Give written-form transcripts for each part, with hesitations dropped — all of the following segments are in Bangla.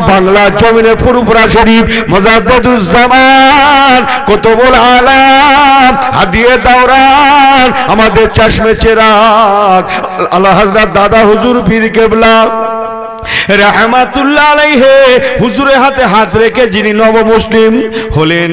বাংলা জমিনে ফুরফুরা শরীফ মুজাদ্দিদুজ্জামান কুতুবুল আলাম হাদিয়ে দাওরান আমাদের চশমে চেরাগ আল্লাহ হযরত দাদা হুজুর পীর কেবলা रहमतुल्लाह अलैहि হুজুরের হাতে হাত রেখে যিনি নব মুসলিম হলেন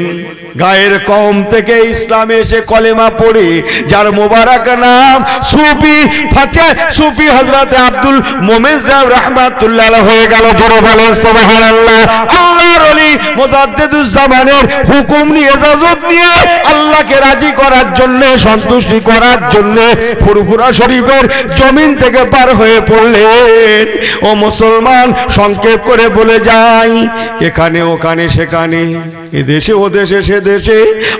গায়ের কওম থেকে ইসলামে এসে কলেমা পড়ে যার মোবারক নাম সুফি ফাতে সুফি হযরত আব্দুল মোমেন সাহেব রাহমাতুল্লাহ আলাইহি হয়ে গেল জোরে বলেন সুবহানাল্লাহ আল্লাহর ওলি মুজাদ্দিদুজ্জামানের হুকুম নিয়ে ইজাজত নিয়ে আল্লাহকে রাজি করার জন্য সন্তুষ্টি করার জন্য ফুরফুরা শরীফের জমিন থেকে পার হয়ে পড়লেন ও মুসলমান সংক্ষেপ করে বলে যাই এখানে ওখানে সেখানে এদেশে ওদেশে সে দেশে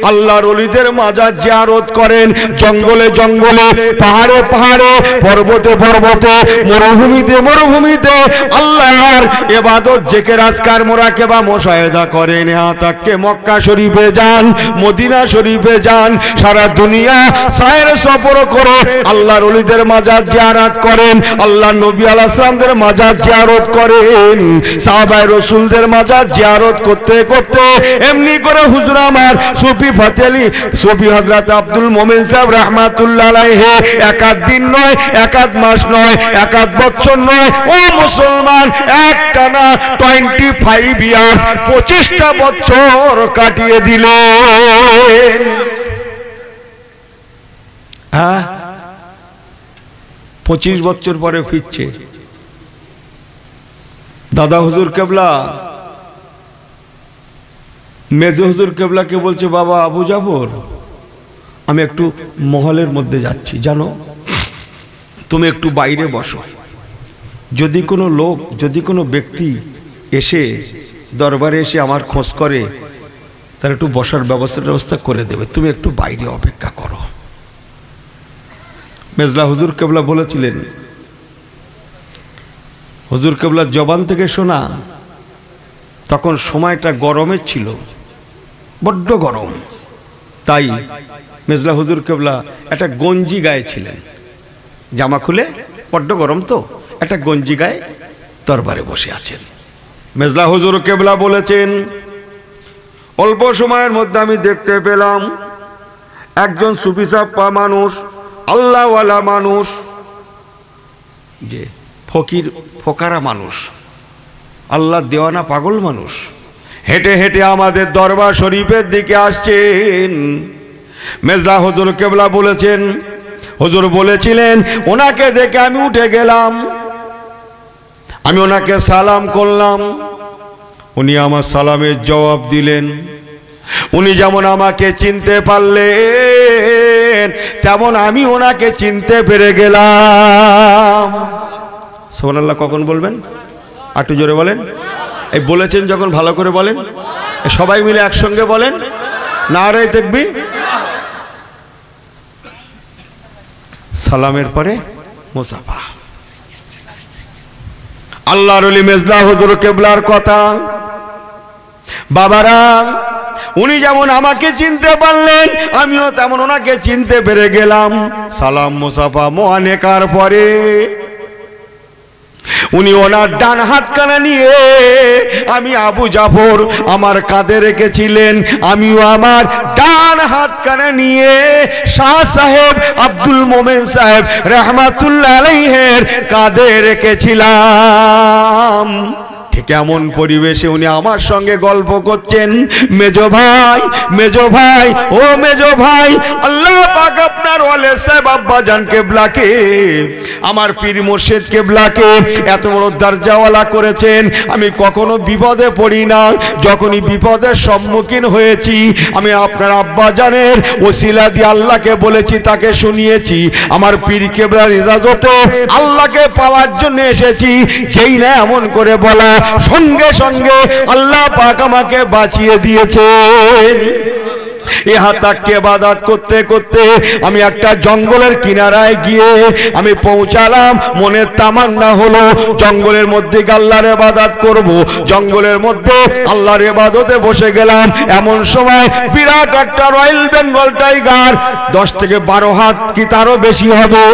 আল্লাহর ওলিদের মাজার জিয়ারত করেন জঙ্গলে জঙ্গলে পাহাড়ে পাহাড়ে পর্বতে পর্বতে মরুভূমিতে মরুভূমিতে আল্লাহর ইবাদত জিকির আজকার মুরাকাবা মুশাহিদা করেন তাকে মক্কা শরীফে যান মদিনা শরীফে যান সারা দুনিয়া সায়ের সফর করে আল্লাহর ওলিদের মাজার জিয়ারত করেন আল্লাহর নবী আলাইহিস সালামদের মাজার জিয়ারত করেন সাহাবায়ে রাসূলদের মাজার জিয়ারত করতে করতে এমনি করে হুজুর আমার সুফি ফাতেলি সুফি হযরত আব্দুল মোমেন সাহেব রাহমাতুল্লাহ আলাইহি একাদ দিন নয় একাদ মাস নয় একাদ বছর নয় ও মুসলমান একটানা 25 ইয়ার্স 25টা বছর কাটিয়ে দিলেন হ্যাঁ 25 বছর পরে ফিরছে দাদা হুজুর কেবলা মেজো হুজুর কেবলাকে বলছে বাবা আবু জাফর আমি একটু মহলের মধ্যে যাচ্ছি জানো তুমি একটু বাইরে বসো যদি কোনো লোক যদি কোনো ব্যক্তি এসে দরবারে এসে আমার খোঁজ করে তার একটু বসার ব্যবস্থা করে দেবে তুমি একটু বাইরে অপেক্ষা করো মেজলা হুজুর কেবলা বলেছিলেন হুজুর কেবলার জবান থেকে শোনা তখন সময়টা গরমের ছিল বড্ড গরম তাই মেজলা হুজুর কেবলা একটা গঞ্জি গায়ে ছিলেন জামা খুলে বড্ড গরম তো একটা গঞ্জি গায়ে দরবারে বসে আছেন মেজলা হুজুর কেবলা বলেছেন অল্প সময়ের মধ্যে আমি দেখতে পেলাম একজন সুফি সাপ্পা মানুষ আল্লাহওয়ালা মানুষ যে ফকির ফোকারা মানুষ আল্লাহ দেওয়ানা পাগল মানুষ হেঁটে হেঁটে আমাদের দরবার শরীফের দিকে আসছেন মেজলা হুজুর কেবলা বলেছেন হুজুর বলেছিলেন ওনাকে দেখে আমি উঠে গেলাম আমি ওনাকে সালাম করলাম উনি আমার সালামের জবাব দিলেন উনি যেমন আমাকে চিনতে পারলেন তেমন আমি ওনাকে চিনতে পেরে গেলাম সুবহানাল্লাহ কখন বলবেন একটু জোরে বলেন এই বলেছেন যখন ভালো করে বলেন সবাই মিলে একসঙ্গে বলেন নারে তাকবীর সালামের পরে মুসাফা আল্লাহর ওলি মেজলা হুজুর কেবলার কথা বাবারা উনি যেমন আমাকে চিনতে পারলেন আমিও তেমন ওনাকে চিনতে পেরে গেলাম সালাম মুসাফা মুআনেকার পরে উনি ওনার ডান হাতখানা নিয়ে আমি আবু জাফর আমার কাঁধে রেখেছিলেন আমিও আমার ডান হাতখানা নিয়ে শাহ সাহেব আব্দুল মোমেন সাহেব রাহমাতুল্লাহ আলাইহির কাঁধে রেখেছিলাম ঠিক এমন পরিবেশে উনি আমার সঙ্গে গল্প করছেন মেজো ভাই ও মেজো ভাই আল্লাহ পাক আপনার ওয়ালে সাহেব আব্বা জান কেবলাকে আমার পীর মুর্শিদ কেবলাকে এত বড় দরজাওয়ালা করেছেন আমি কখনো বিপদে পড়ি না যখনই বিপদের সম্মুখীন হয়েছি আমি আপনার আব্বা জানের ওসিলা দিয়ে আল্লাহকে বলেছি তাকে শুনিয়েছি আমার পীর কেবলার ইজাজতে আল্লাহকে পাওয়ার জন্য এসেছি যেই না এমন করে বলা সঙ্গে সঙ্গে আল্লাহ পাক আমাকে বাঁচিয়ে দিয়েছেন ইহাতাকে ইবাদত করতে করতে আমি একটা জঙ্গলের কিনারায় গিয়ে আমি পৌঁছালাম। মনের তামান্না হলো জঙ্গলের মধ্যে আল্লাহর ইবাদত করব। জঙ্গলের মধ্যে আল্লাহর ইবাদতে বসে গেলাম। এমন সময় বিরাট একটা রয়্যাল বেঙ্গল টাইগার 10 থেকে 12 হাত কি তারও বেশি হবে,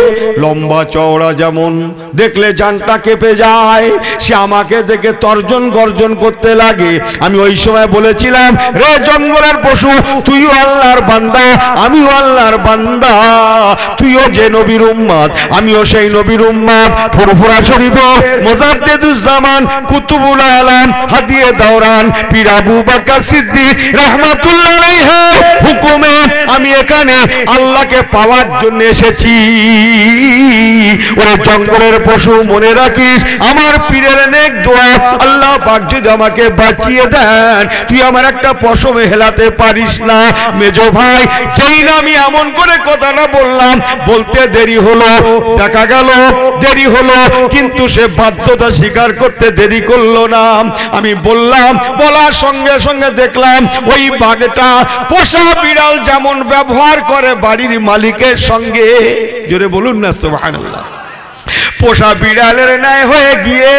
লম্বা চওড়া, যেমন দেখলে জানটা কেঁপে যায়, সে আমাকে দেখে তর্জন গর্জন করতে লাগে। আমি ওই সময় বলেছিলাম, রে জঙ্গলের পশু, তুইও আল্লাহর বান্দা, আমিও আল্লাহর বান্দা, তুইও যে নবীর উম্মত, আমিও সেই নবীর উম্মত। ফুরফুরা শরীফে মুজাদ্দিদুজ্জামান কুতুবুল আলাম হাদিয়ে দাওরান পীর আবু বকর সিদ্দিক রাহমাতুল্লাহ আলাইহি হুকুমে আমি এখানে আল্লাহকে পাওয়ার জন্য এসেছি। ওরে জঙ্গলের পশু, মনে রাখিস আমার পীরের নেক দোয়া, আল্লাহ পাক যদি আমাকে বাঁচিয়ে দেন, তুই আমার একটা পশম হেলাতে পারিস না। মেজো ভাই, যেই না আমি এমন করে কথাটা বললাম, বলতে দেরি হলো, দেখা গেল দেরি হলো, কিন্তু সে বাধ্যতা স্বীকার করতে দেরি করলো না। আমি বললাম, বলার সঙ্গে সঙ্গে দেখলাম ওই বাঘটা পোষা বিড়াল যেমন ব্যবহার করে বাড়ির মালিকের সঙ্গে, জোরে বলুন না সুবহানাল্লাহ, পোষা বিড়ালের ন্যায় হয়ে গিয়ে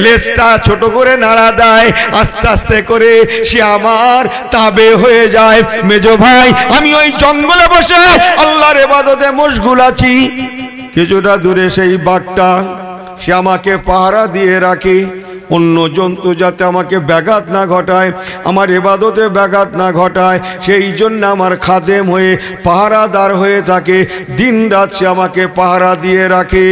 লেজটা ছোট করে নাড়া দেয়, আস্তে আস্তে করে সে আমার তাবে হয়ে যায়। মেজো ভাই, আমি ওই জঙ্গলে বসে আল্লাহর ইবাদতে মশগুল আছি। কিছুটা দূরে সেই বাঘটা, সে আমাকে পাহারা দিয়ে রাখে, অন্য জন্তু যাতে আমাকে ব্যাঘাত না ঘটায়, আমার ইবাদতে ব্যাঘাত না ঘটায়, সেই জন্য আমার খাদেম হয়ে পাহারাদার হয়ে থাকে। দিন রাত সে আমাকে পাহারা দিয়ে রাখে।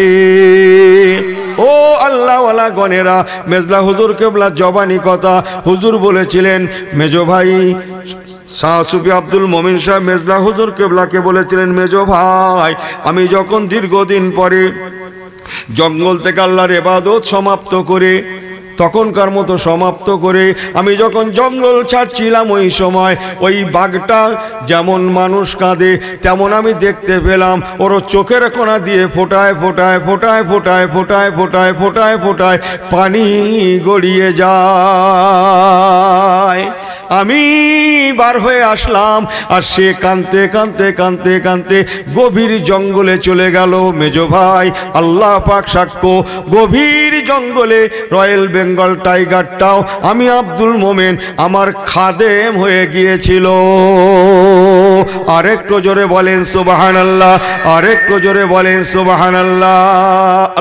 ও আল্লাহওয়ালা গণেরা, মেজলা হুজুর কেবলা জবানি কথা, হুজুর বলেছিলেন, মেজো ভাই শাহ সুফি আব্দুল মমিন সাহেব মেজলা হুজুর কেবলাকে বলেছিলেন, মেজো ভাই, আমি যখন দীর্ঘদিন পরে জঙ্গল থেকে আল্লাহর ইবাদত সমাপ্ত করে, তখনকার মতো সমাপ্ত করে আমি যখন জঙ্গল ছাড়ছিলাম, ওই সময় ওই বাঘটা যেমন মানুষ কাঁদে তেমন আমি দেখতে পেলাম। ওর চোখের কোণা দিয়ে ফোটায় ফোটায় ফোটায় ফোটায় ফোটায় ফোটায় ফোটায় ফোটায় পানি গড়িয়ে যায়। আমি বার হয়ে আসলাম, আর সে কাঁদতে কাঁদতে কাঁদতে কাঁদতে গভীর জঙ্গলে চলে গেল। মেজো ভাই, আল্লাহ পাক সাক্ষ্য, গভীর জঙ্গলে রয়্যাল বেঙ্গল টাইগারটাও আমি আব্দুল মোমেন আমার খাদেম হয়ে গিয়েছিল। আরেকটু জোরে বলেন সুবহানাল্লাহ, আরেকটু জোরে বলেন সুবহানাল্লাহ।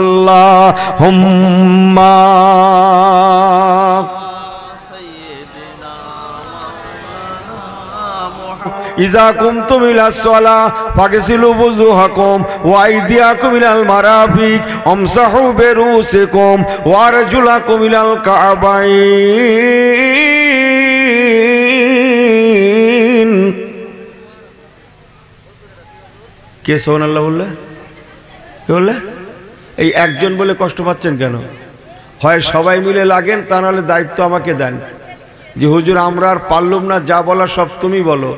আল্লাহুম্মা ইযা কুমতুম ইলাস সালাহ ফাগসিলু বুজুহাকুম ওয়া আইদিয়াকুম ইলাল মারাফিক আমসাহু বিরুসিকুম ওয়া আরজুলাকুম ইলাল কাবাইন। কে সুবহানাল্লাহ বললে? কে বললে? এই একজন বলে কষ্ট পাচ্ছেন কেন? হয় সবাই মিলে লাগেন, তা নাহলে দায়িত্ব আমাকে দেন যে হুজুর আমরা আর পারলুম না, যা বলার সব তুমি বলো।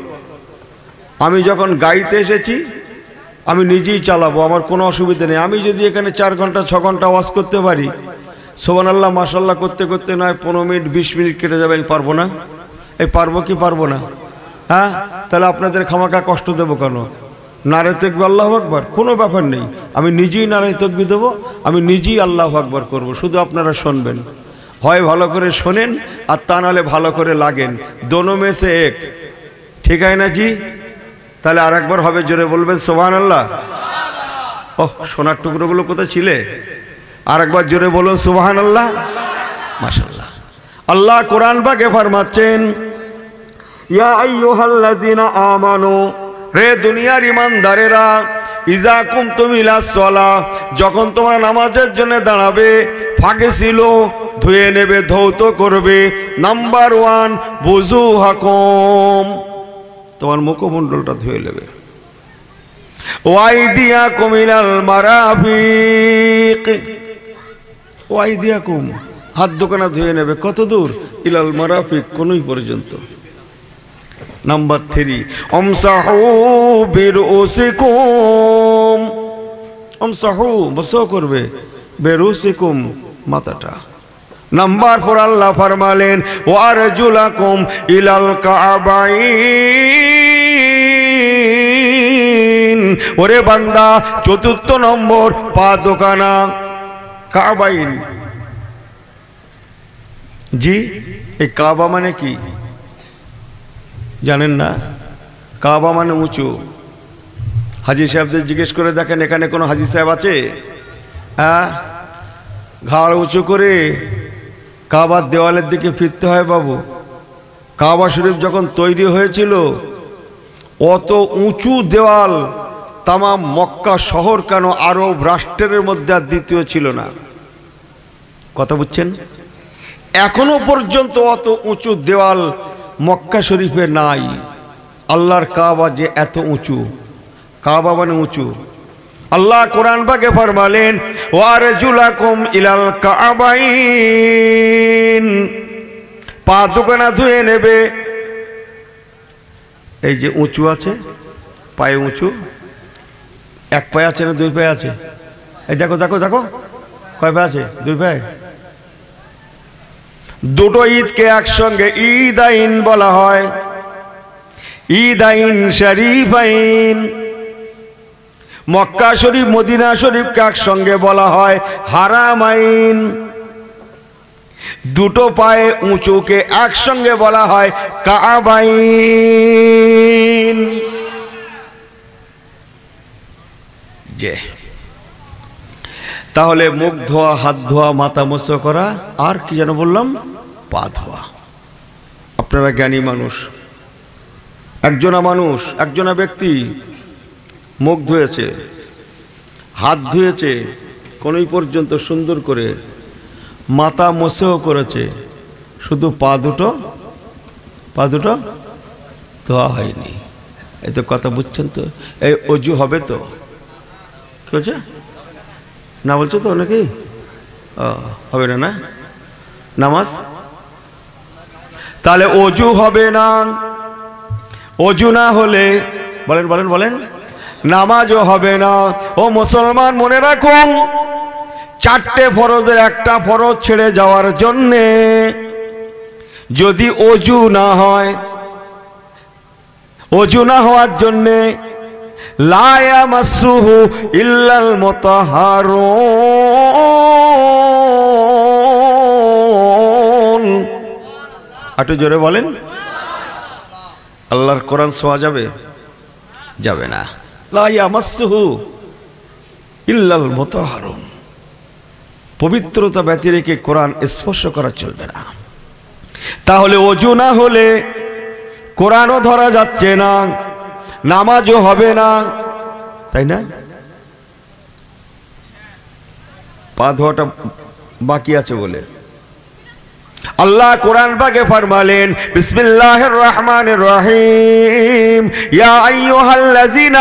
আমি যখন গাইতে এসেছি আমি নিজেই চালাবো, আমার কোনো অসুবিধা নেই। আমি যদি এখানে 4 ঘন্টা 6 ঘন্টা ওয়াজ করতে পারি, সুবহানাল্লাহ মাশাআল্লাহ করতে করতে নয় 15 মিনিট 20 মিনিট কেটে যাবে, আমি পারবো না? এই পারবো কি পারবো না? হ্যাঁ, তাহলে আপনাদের খামাকা কষ্ট দেবো কেন? নারে তাকবীর আল্লাহু আকবার, কোনো ব্যাপার নেই, আমি নিজেই নারে তাকবীর দেবো, আমি নিজেই আল্লাহু আকবার করবো, শুধু আপনারা শুনবেন। হয় ভালো করে শোনেন, আর তা নাহলে ভালো করে লাগেন, দোনো মে সে এক, ঠিক আছে না জি? তাহলে আর একবার হবে, জোরে বলবেন সুবহানাল্লাহ। ওহ, সোনার টুকরোগুলো কোথায় ছিলে? আর একবার জোরে বলুন সুবহানাল্লাহ। মাশাআল্লাহ। আল্লাহ কোরআন পাকে ফরমাচ্ছেন, ইয়া আইয়ুহাল্লাযিনা আমানু, রে দুনিয়ার ইমানদারেরা, ইযা কুমতুম ইলাস সালাহ, যখন তোমরা নামাজের জন্য দাঁড়াবে, ফাগসিলু, ধুয়ে নেবে, ধৌত করবে। নাম্বার 1 বুজুহাকুম, তোমার মুখমণ্ডলটা ধুয়ে নেবে। ওয়াইদিয়াকুম ইলাল মারাফিক, ওয়াইদিয়াকুম, হাত দোকানা ধুয়ে নেবে। কত দূর? ইলাল মারাফিক, কোনই পর্যন্ত। নাম্বার 3 আমসাহু বিরুসিকুম, আমসাহু, বসো করবে, বিরুসিকুম, মাথাটা। নাম্বার 4 আল্লাহ ফরমালেন ওয়ারজুলাকুম ইলাল কাবাইন, ওরে বান্দা, চতুর্থ নম্বর পা দোকানা কাবাইন। জি, এই কাবা মানে কি জানেন না? কাবা মানে উঁচু। হাজি সাহেবদের জিজ্ঞেস করে দেখেন, এখানে কোনো হাজি সাহেব আছে? হ্যাঁ, ঘাড় উঁচু করে কাবার দেওয়ালের দিকে ফিরতে হয় বাবু। কাবা শরীফ যখন তৈরি হয়েছিল, অত উঁচু দেওয়াল তামাম মক্কা শহর কেন আরব রাষ্ট্রের মধ্যে আর দ্বিতীয় ছিল না। কথা বুঝছেন? এখনো পর্যন্ত অত উঁচু দেওয়াল মক্কা শরীফে নাই। আল্লাহর কাবা যে এত উঁচু, কাবা মানে উঁচু। আল্লাহ কোরআন পাকে ফরমালেন, ওয়ারজুলাকুম ইলাল কাবাইন, পা দুখানা ধুয়ে নেবে। এই যে উঁচু আছে, পায়ে উঁচু, এক পায়ে আছে না দুই পায়ে আছে? এই দেখো দেখো দেখো, কয় পায়ে আছে? দুই পায়ে। দুটো ঈদকে একসঙ্গে ঈদ আইন বলা হয়, ঈদ আইন শরীফাইন। মক্কা শরীফ মদিনা শরীফকে একসঙ্গে বলা হয় হারামাইন। দুটো পায়ে উঁচুকে একসঙ্গে বলা হয় কাবাইন। যে তাহলে মুখ ধোয়া, হাত ধোয়া, মাথা মোছা করা, আর কি যেন বললাম, পা ধোয়া। আপনারা জ্ঞানী মানুষ। একজনা ব্যক্তি মুখ ধুয়েছে, হাত ধুয়েছে কোনই পর্যন্ত সুন্দর করে, মাথা মোছেও করেছে, শুধু পা দুটো ধোয়া হয়নি। এই তো কথা বুঝছেন তো? এই অজু হবে তো? কি হচ্ছে না বলছো তো অনেকেই? হবে না, না নামাজ? তাহলে অজু হবে না। অজু না হলে বলেন বলেন বলেন নামাজও হবে না। ও মুসলমান, মনে রাখুন, চারটে ফরজের একটা ফরজ ছেড়ে যাওয়ার জন্যে যদি অজু না হয়, অজু না হওয়ার জন্যে লা ইয়ামাসসুহু ইল্লাল মুতাহহারুন। একটু জোরে বলেন। আল্লাহর কোরআন ছোঁয়া যাবে? যাবে না। লা ইয়ামাসসুহু ইল্লাল মুতাহহারুন। পবিত্রতা ব্যতি রেখে কোরআন স্পর্শ করা চলবে না। তাহলে অজু না হলে কোরআনও ধরা যাচ্ছে না, নামাজও হবে না, তাই না? পা ধোয়াটা বাকি আছে বলে আল্লাহ কোরআন পাকে ফরমালেন, বিসমিল্লাহির রহমানির রহিম, ইয়া আইয়ুহাল্লাযীনা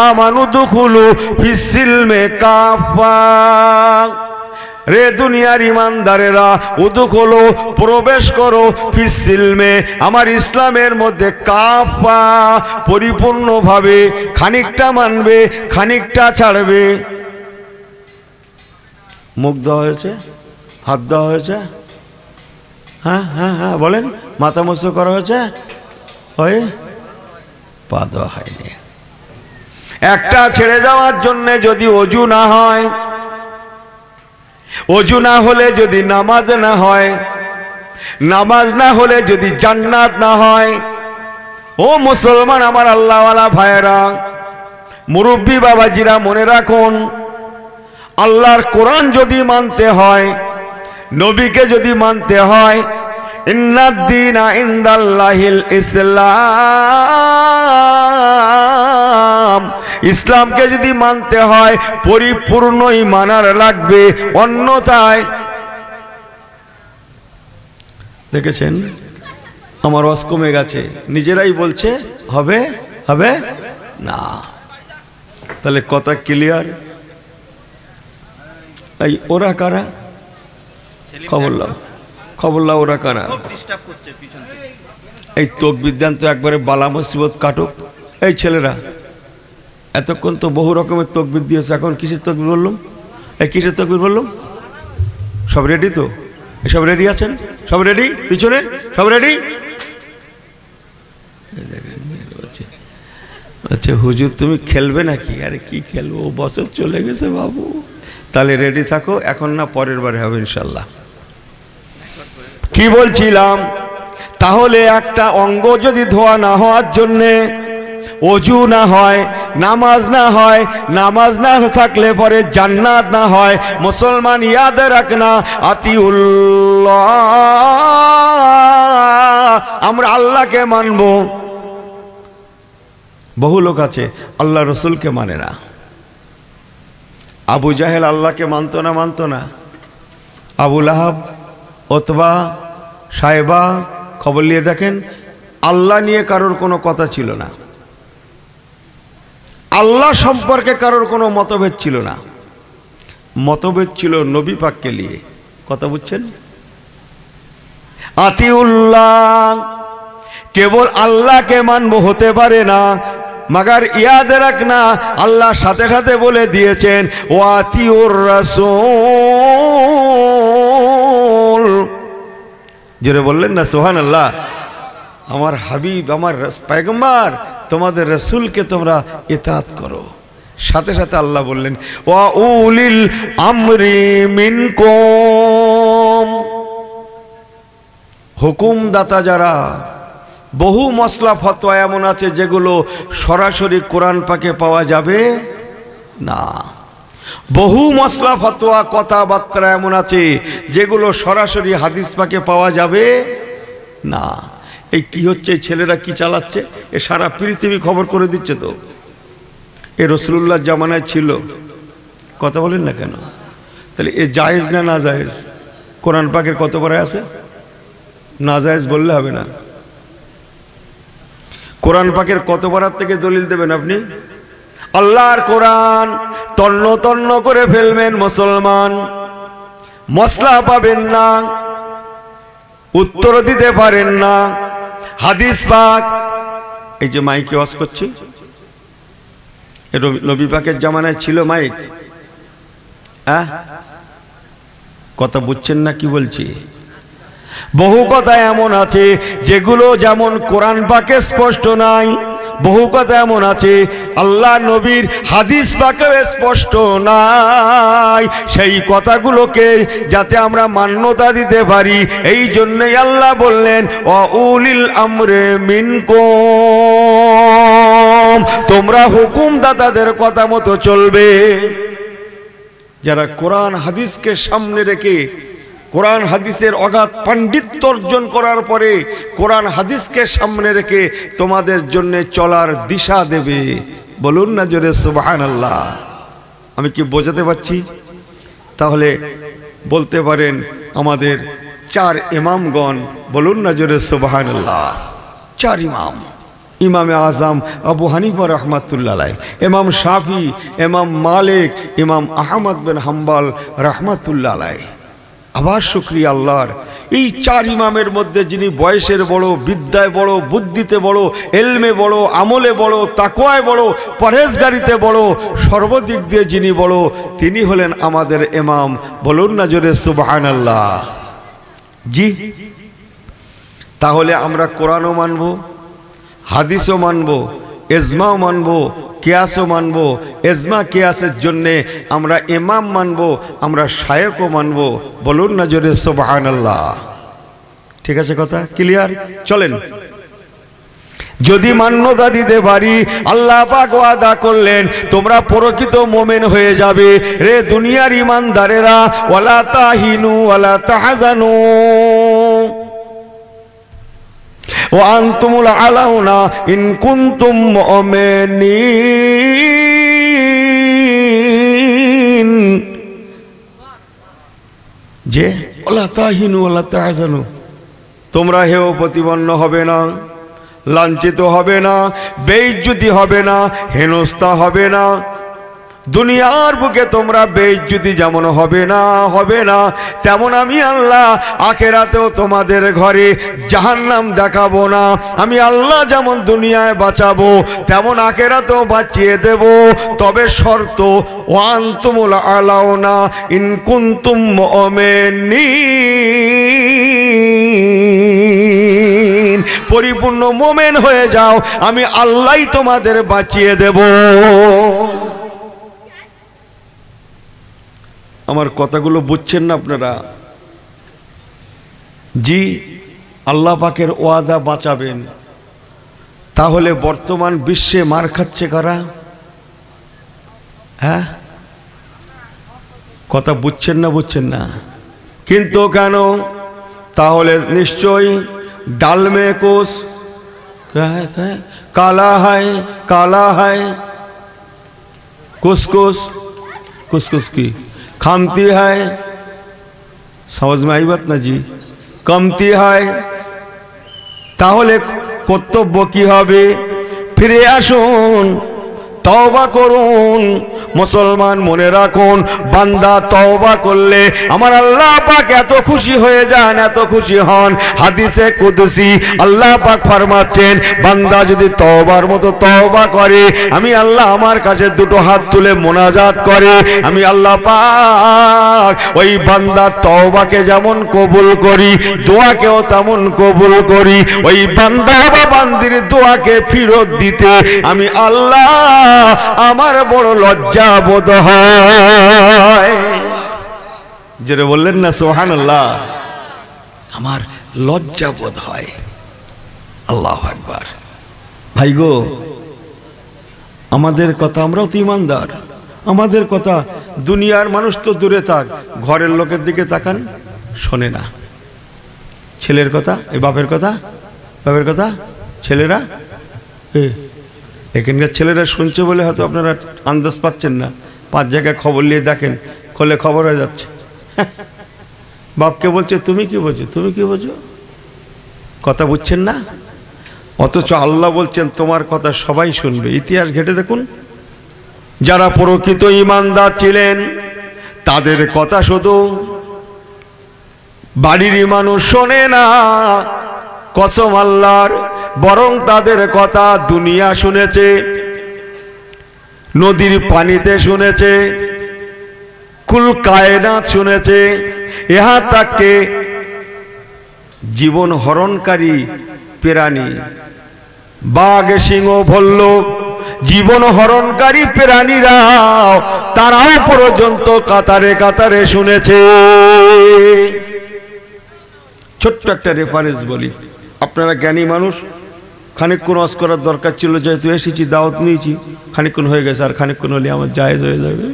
আমানু দুখুলু ফিস-সিলমি কাফা। রে দুনিয়ার ইমানদারেরা, উদুখুলু প্রবেশ করো, ফিস-সিলমে আমার ইসলামের মধ্যে, কাফা পরিপূর্ণভাবে, খানিকটা মানবে খানিকটা ছাড়বে। মুখ দেওয়া হয়েছে, হাত দেওয়া হয়েছে, হ্যাঁ হ্যাঁ হ্যাঁ বলেন, মাথা মোছা করা হয়েছে, ওই পা দেওয়া হয়নি। একটা ছেড়ে যাওয়ার জন্য যদি অজু না হয়, অজু না হলে যদি নামাজ না হয়, নামাজ না হলে যদি জান্নাত না হয়, ও মুসলমান আমার আল্লাহওয়ালা ভাইয়েরা, মুরব্বী বাবাজিরা, মনে রাখুন, আল্লাহর কোরআন যদি মানতে হয়, নবীকে যদি মানতে হয়, ইন্নাদ-দীনা ইনদাল্লাহিল ইসলাম, ইসলামকে যদি মানতে হয় পরিপূর্ণই মানার লাগবে, অন্যথায় দেখেছেন আমার ওয়াজ কমে গেছে, নিজেরাই বলছে হবে হবে না। তাহলে কথা ক্লিয়ার? এই ওরা কারা? খবর লাও ওরা কারা? এই তকবীর দেন তো একবারে বালা মুসিবত কাটুক। এই ছেলেরা এতক্ষণ তো বহু রকমের তকবীর দিয়েছে, এখন কিসের তকবীর বললাম? এই কিসের তকবীর বললাম? সব রেডি তো? সব রেডি আছেন? সব রেডি? পিছনে সব রেডি? আচ্ছা হুজুর তুমি খেলবে নাকি? আরে কি খেলবো, বছর চলে গেছে বাবু। তাহলে রেডি থাকো, এখন না পরের বারে হবে ইনশাল্লাহ। কি বলছিলাম, তাহলে একটা অঙ্গ যদি ধোয়া না হওয়ার জন্যে, অজু না হয়, নামাজ না হয়, নামাজ না থাকলে পরে জান্নাত না হয়। মুসলমান ইয়াদ রাখনা, আতিউল্লাহ, আমরা আল্লাহকে মানব। বহু লোক আছে আল্লাহ রসুলকে মানে না। আবু জাহেল আল্লাহকে মানতো না? মানতো না? আবু লাহাব, ওতবা, সাহেবা, খবর নিয়ে দেখেন, আল্লাহ নিয়ে কারোর কোনো কথা ছিল না, আল্লাহ সম্পর্কে কারোর কোনো মতভেদ ছিল না। মতভেদ ছিল নবী পাককে নিয়ে। কথা বুঝছেন? আতিউল্লাহ, কেবল আল্লাহকে মানবো হতে পারে না, মাগার ইয়াদ রাখনা আল্লাহ সাথে সাথে বলে দিয়েছেন ওয়াতিউর রাসূল। জোরে বললেন না সুবহানাল্লাহ। আমার হাবিব, আমার পয়গম্বর, তোমাদের রাসূলকে তোমরা ইতাআত করো। সাথে সাথে আল্লাহ বললেন ওয়া উলিল আমরি মিনকুম, হুকুমদাতা যারা। বহু মসলা ফতোয়া এমন আছে যেগুলো সরাসরি কোরআন পাকে পাওয়া যাবে না। বহু মসলা ফতোয়া কথাবার্তা এমন আছে যেগুলো সরাসরি হাদিস পাকে পাওয়া যাবে না। এই কি হচ্ছে, ছেলেরা কি চালাচ্ছে, এ সারা পৃথিবী খবর করে দিচ্ছে। তো এ রাসূলুল্লাহর জামানায় ছিল, কথা বলেন না কেন? তাহলে এ জায়েজ না না জায়েজ? কোরআন পাকের কত পরে আছে? না জায়েজ বললে হবে না। কোরআন পাকের কত পারার থেকে দলিল দেবেন আপনি? আল্লাহর কোরআন তন্ন তন্ন করে ফেলবেন মুসলমান, মসলা পাবেন না, উত্তর দিতে পারেন না। হাদিস পাক, এই যে মাইকে ওয়াজ করছি, নবী পাকের জামানায় ছিল মাইক? কথা বুঝছেন না কি বলছি? বহু কথা এমন আছে যেগুলো যেমন কোরআন পাকে স্পষ্ট নাই, বহু কথা এমন আছে আল্লাহ নবীর হাদিস পাকেও স্পষ্ট নাই। সেই কথাগুলোকে যাতে আমরা মান্যতা দিতে পারি, এই জন্যই আল্লাহ বললেন ওয়া উলিল আমরে মিনকুম, তোমরা হুকুমদাতাদের কথা মতো চলবে। যারা কোরআন হাদিসকে সামনে রেখে, কোরআন হাদিসের অগাধ পাণ্ডিত্য অর্জন করার পরে কোরআন হাদিসকে সামনে রেখে তোমাদের জন্য চলার দিশা দেবে। বলুন না জোরে সুবহানাল্লাহ। আমি কি বোঝাতে পারছি? তাহলে বলতে পারেন আমাদের চার ইমামগণ, বলুন না জোরে সুবহানাল্লাহ। চার ইমাম, ইমামে আজম আবু হানিফা রহমাতুল্লাহ আলাইহি, ইমাম শাফি, ইমাম মালিক, ইমাম আহমদ বিন হাম্বল রহমাতুল্লাহ আলাইহি। আবার শুকরিয়া আল্লাহর, এই চার ইমামের মধ্যে যিনি বয়সের বড়, বিদ্যায় বড়, বুদ্ধিতে বড়, এলমে বড়, আমলে বড়, তাকওয়ায় বড়, পরহেজগারিতে বড়, সর্বদিক দিয়ে যিনি বড়, তিনি হলেন আমাদের ইমাম। বলুন না জোরে সুবহানাল্লাহ। জি, তাহলে আমরা কোরআনও মানব, হাদিসও মানব, ইজমাও মানব, কিয়াসও মানব। ইজমা কিয়াসের জন্যে আমরা ইমাম মানব, আমরা শায়েখও মানব। বলুন না জোরে সুবহানাল্লাহ। ঠিক আছে, কথা ক্লিয়ার? চলেন, যদি মান্যতা দিতে পারি, আল্লাহ পাক ওয়াদা করলেন তোমরা প্রকৃত মুমিন হয়ে যাবে। রে দুনিয়ার ইমানদারেরা, ওয়ালা তাহিনু ওয়ালা তাহজানু ওয়া আনতুমুল আলাউনা ইন কুনতুম মুমিনিন। যে ওয়ালা তাহিনু ওয়ালা তাহজানু, তোমরা হেয় প্রতিপন্ন হবে না, লাঞ্ছিত হবে না, বেইজ্জতি হবে না, হেনস্থা হবে না। দুনিয়ার বুকে তোমরা বেইজ্জতি যেমন হবে না, তেমন আমি আল্লাহ আখিরাতেও তোমাদের ঘরে জাহান্নাম দেখাবো না। আমি আল্লাহ যেমন দুনিয়ায় বাঁচাবো, তেমন আখিরাতেও বাঁচিয়ে দেব। তবে শর্ত, ওয়া আনতুমুল আলাউনা ইন কুনতুম মুমিনিন, পরিপূর্ণ মুমিন হয়ে যাও, আমি আল্লাহই তোমাদের বাঁচিয়ে দেব। আমার কথাগুলো বুঝছেন না আপনারা? জি, আল্লাহ পাকের ওয়াদা বাঁচাবেন। তাহলে বর্তমান বিশ্বে মার খাচ্ছে কারা? হ্যাঁ, কথা বুঝছেন না? বুঝছেন না কিন্তু কেন? তাহলে নিশ্চয়ই ডাল মে কুছ काला है, काला है, कुछ कुछ कुछ कुछ की खामती है। समझ में आई बात ना जी? कमती है। তাহলে কর্তব্য কি হবে? ফিরে আসুন, তওবা করুন। মুসলমান মনে রাখুন, বান্দা তওবা করলে আমার আল্লাহ পাক এত খুশি হয়ে যান, এত খুশি হন। হাদিসে কুদসি আল্লাহ পাক ফরমাচ্ছেন, বান্দা যদি তওবার মতো তওবা করে, আমি আল্লাহ আমার কাছে দুটো হাত তুলে মোনাজাত করে, আমি আল্লাহ পাক ওই বান্দার তওবাকে যেমন কবুল করি, দোয়াকেও তেমন কবুল করি। ওই বান্দা বা বান্দির দোয়াকে ফেরত দিতে আমি আল্লাহ আমার বড় লজ্জা বোধ হয়। যেটা বললেন না সুবহানাল্লাহ, আমার লজ্জা বোধ হয়। আল্লাহু আকবার। ভাই গো, আমাদের কথা, আমরাও তো ইমানদার, আমাদের কথা দুনিয়ার মানুষ তো দূরে থাক, ঘরের লোকের দিকে তাকান, শোনে না। ছেলের কথা, এই বাপের কথা, বাপের কথা, ছেলেরা এখানকার ছেলেরা শুনছে বলে হয়তো আপনারা আন্দাজ পাচ্ছেন না। 5 জায়গায় খবর নিয়ে দেখেন, খোলে খবর হয়ে যাচ্ছে। বাপকে বলছে তুমি কি বোঝো, তুমি কি বোঝো, কথা বুঝছেন না? অথচ আল্লাহ বলছেন তোমার কথা সবাই শুনবে। ইতিহাস ঘেটে দেখুন, যারা প্রকৃত ঈমানদার ছিলেন তাদের কথা শুধু বাড়ির মানুষ শোনে না, কসম আল্লাহর, বরং তাদের কথা দুনিয়া শুনেছে, নদীর পানিতে শুনেছে, কুল কায়নাত শুনেছে, ইহা তাকে জীবন হরণকারী প্রাণী, বাঘ, সিংহ, ভল্লুক, জীবন হরণকারী প্রাণীরা তারাও পর্যন্ত কাতারে কাতারে শুনেছে। ছোট্ট একটা রেফারেন্স বলি, আপনারা জ্ঞানী মানুষ, খানিকক্ষণ ওয়াজ করার দরকার ছিল, যেহেতু এসেছি, দাওয়াত নিয়েছি, খানিকক্ষণ হয়ে গেছে, আর খানিকক্ষণ হলে আমার জায়েজ হয়ে যাবে।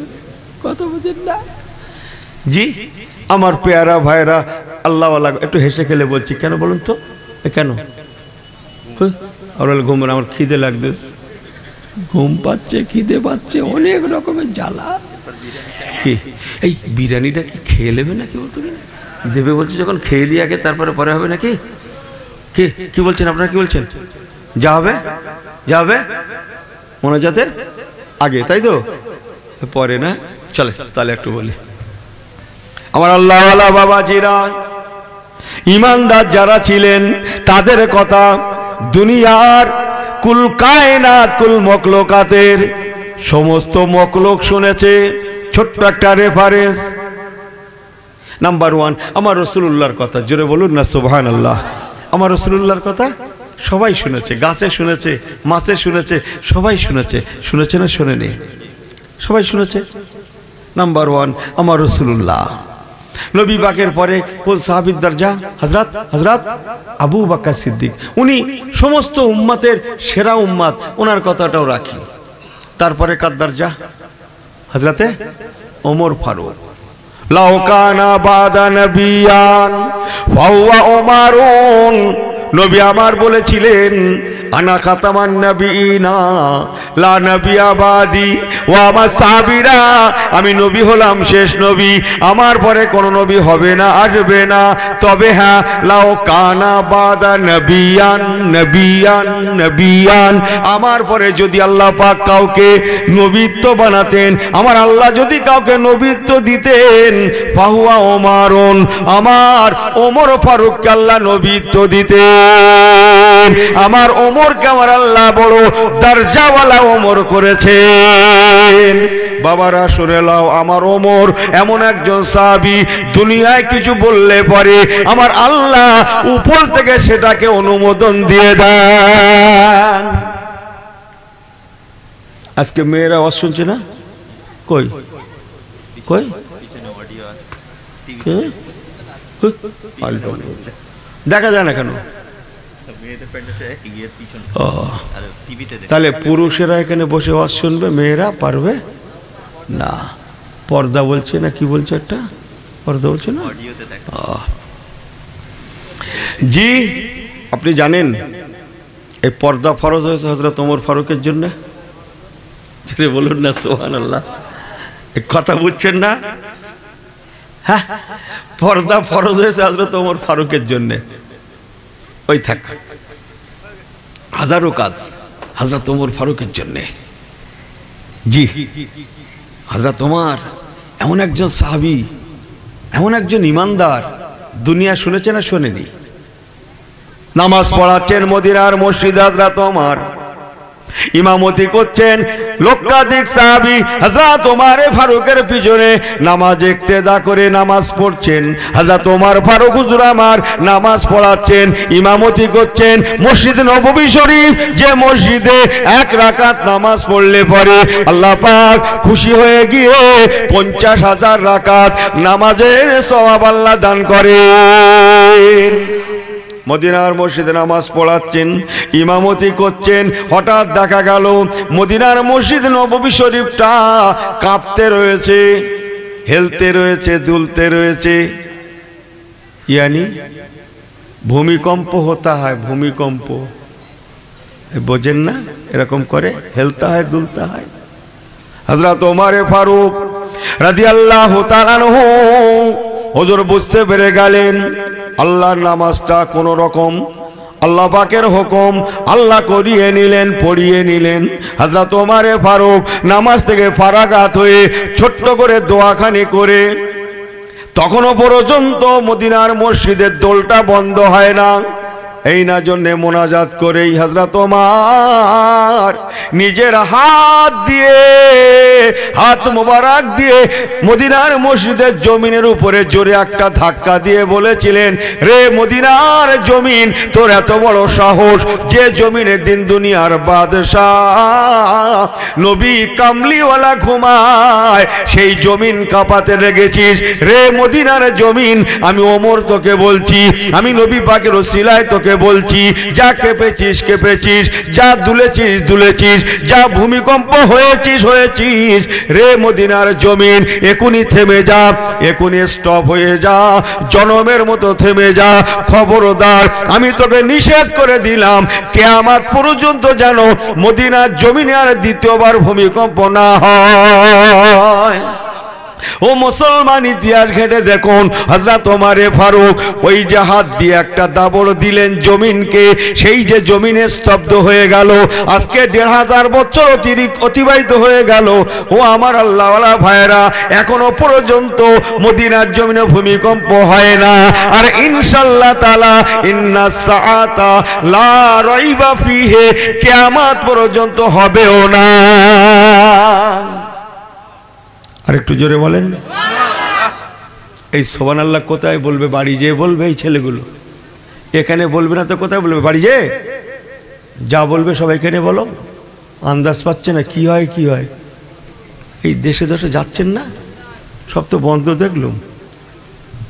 কথা বুঝেন না জি? আমার পেয়ারা ভাইরা, আল্লাহওয়ালা, একটু হেসে খেলে বলছি, কেন বলুন তো? কেন? আর ঘুম, আমার খিদে লাগতেছে, ঘুম পাচ্ছে, খিদে পাচ্ছে, অনেক রকমের জ্বালা। কি এই বিরিয়ানিটা কি খেয়ে নেবে নাকি? বলতো দেবে বলছে, যখন খেয়ে দিয়ে আগে তারপরে পরে হবে নাকি? কি বলছেন আপনারা? কি বলছেন? যা হবে, যা হবে মোনাজাতের আগে, তাই তো? পরে না? চলে তাহলে একটু বলি। আমার আল্লাহওয়ালা বাবাজিরা, ঈমানদার যারা ছিলেন তাদের কথা দুনিয়ার কুল কায়নাত, কুল মখলুকাতের সমস্ত মখলুক শুনেছে। ছোট্ট একটা রেফারেন্স। নাম্বার 1, আমার রাসূলুল্লাহর কথা, জোরে বলুন না সুবহানাল্লাহ। আমার রাসূলুল্লাহর কথা সবাই শুনেছে, গাছে শুনেছে, মাছে শুনেছে, সবাই শুনেছে। শুনেছে না শোনেনি? সবাই শুনেছে। নাম্বার 1, আমার রাসূলুল্লাহ। নবী পাকের পরে কোন সাহাবীর দরজা? হযরত আবু বকর সিদ্দিক। উনি সমস্ত উম্মতের সেরা উম্মত, ওনার কথাটাও রাখি। তারপরে কার দরজা? হযরতে ওমর ফারুক। লাউ কানা বাদা নবিয়ান ফাহুয়া ওমরুন। নবী আমার বলেছিলেন, আনা খাতামান নবিয়িনা লা নবিয়্যা বাদি ওয়া মা সাবিরা। আমি নবী হলাম শেষ নবী, আমার পরে কোনো নবী হবে না, আসবে না। তবে হ্যাঁ, লাউ কানা বাদা নবিয়ান নবিয়ান নবিয়ান, আমার পরে যদি আল্লাহ পাক কাউকে নবীত্ব বানাতেন, আমার আল্লাহ যদি কাউকে নবীত্ব দিতেন, ফাহুয়া ওমরুন, আমার ওমর ফারুককে আল্লাহ নবীত্ব দিতেন। আমার ওমরকে আমার আল্লাহ বড় দরজাওয়ালা ওমর করেছেন। বাবারা শুনে নাও, আমার ওমর এমন একজন সাহাবী, দুনিয়ায় কিছু বললে পরে আমার আল্লাহ উপর থেকে সেটাকে অনুমোদন দিয়ে দেন। আজকে মেয়েরা আওয়াজ শুনছে না? কই কই দেখা যায় না কেন? তাহলে পুরুষেরা এখানে বসে আওয়াজ শুনবে, মেয়েরা পারবে না? পর্দা বলছে না কি বলছে, একটা পর্দা বলছে না? জি, আপনি জানেন এই পর্দা ফরজ হয়েছে হযরত ওমর ফারুকের জন্য? বলুন না সুবহানাল্লাহ। কথা বুঝছেন না? হ্যাঁ, পর্দা ফরজ হয়েছে হযরত ওমর ফারুকের জন্য। ওই থাক, হাজারো কাজ হযরত ওমর ফারুকের জন্য। জি, হযরত ওমর এমন একজন সাহাবী, এমন একজন ইমানদার, দুনিয়া শুনেছে না শোনেনি? নামাজ পড়াচ্ছেন মদিনার মসজিদে হযরত ওমর, ইমামতি করছেন লক্ষাধিক সাহাবী হযরত ওমর ফারুকের পিছনে নামাজ ইক্তেদা করে নামাজ পড়ছেন। হযরত ওমর ফারুক হুজুর আমার নামাজ পড়াচ্ছেন, ইমামতি করছেন মসজিদ নববী শরীফ, যে মসজিদে 1 রাকাত নামাজ পড়লে পরে আল্লাহ পাক খুশি হয়ে গিয়ে 50,000 রাকাত নামাজের সওয়াব আল্লাহ দান করেন। মদিনার মসজিদে নামাজ পড়াচ্ছেন, ইমামতি করছেন, হঠাৎ দেখা গেল মদিনার মসজিদ নববী শরীফটা কাঁপতে রয়েছে, হেলতে রয়েছে, দুলতে রয়েছে। ইয়ানি ভূমিকম্প হতা হয়, ভূমিকম্প বোঝেন না? এরকম করে হেলতা হয়, দুলতা হয়। হযরত ওমর ফারুক রাদিয়াল্লাহু তাআলা আনহু হুজুর বুঝতে পেরে গেলেন আল্লাহর নামাজটা কোন রকম আল্লাহ পাকের হুকুম আল্লাহ করিয়ে নিলেন, পড়িয়ে নিলেন। হযরত ওমর ফারুক নামাজ থেকে ফারাগাত হয়ে ছোট্ট করে দোয়াখানি করে, তখনও পর্যন্ত মদিনার মসজিদের দোলটা বন্ধ হয় না। এই না জন্যে মোনাজাত করেই হযরত ওমর নিজের হাত দিয়ে, হাত মোবারক দিয়ে মদিনার মসজিদের জমিনের উপরে জোরে একটা ধাক্কা দিয়ে বলেছিলেন, রে মদিনার জমিন, তোর এত বড় সাহস যে জমিনের দিন দুনিয়ার বাদশাহ নবী কামলিওয়ালা ঘুমায়, সেই জমিন কাঁপাতে লেগেছিস। রে মদিনার জমিন, আমি ওমর তোকে বলছি, আমি নবী পাকের ওসিলায় তোকে বলছি, যা কেঁপেছিস কেঁপেছিস, যা দুলেছিস দুলেছিস, যা ভূমিকম্প হয়েছিস হয়েছিস, রে মদিনার জমিন এখনই থেমে যা, এখনই স্টপ হয়ে যা, জনমের মতো থেমে যা। খবরদার, আমি তোকে নিষেধ করে দিলাম, কিয়ামত পর্যন্ত যেন মদিনার জমিনে আর দ্বিতীয়বার ভূমিকম্প না হয়। ও মুসলমান, ইতিহাস ঘেটে দেখুন হযরত ওমর ফারুক ওই যে হাত দিয়ে একটা দাবড় দিলেন জমিনকে, সেই যে জমিনে স্তব্ধ হয়ে গেল। আজকে 1500 বছর অতিবাহিত হয়ে গেল। ও আমার আল্লাহওয়ালা ভাইরা, এখনো পর্যন্ত মদিনার জমিনে ভূমিকম্প হয় না। আর ইনশাআল্লাহ তাআলা ইন্নাস সাআতা লা রাইবা ফিহি, কিয়ামত পর্যন্ত হবেও না। আর একটু জোরে বলেন। এই সুবহানাল্লাহ কোথায় বলবে? বাড়ি যেয়ে বলবে এই ছেলেগুলো, এখানে বলবে না তো কোথায় বলবে? বাড়ি যেয়ে যা বলবে সব এখানে বলো। আন্দাজ পাচ্ছে না কি হয় কি হয়? এই দেশে দেশে যাচ্ছেন না, সব তো বন্ধ দেখলুম।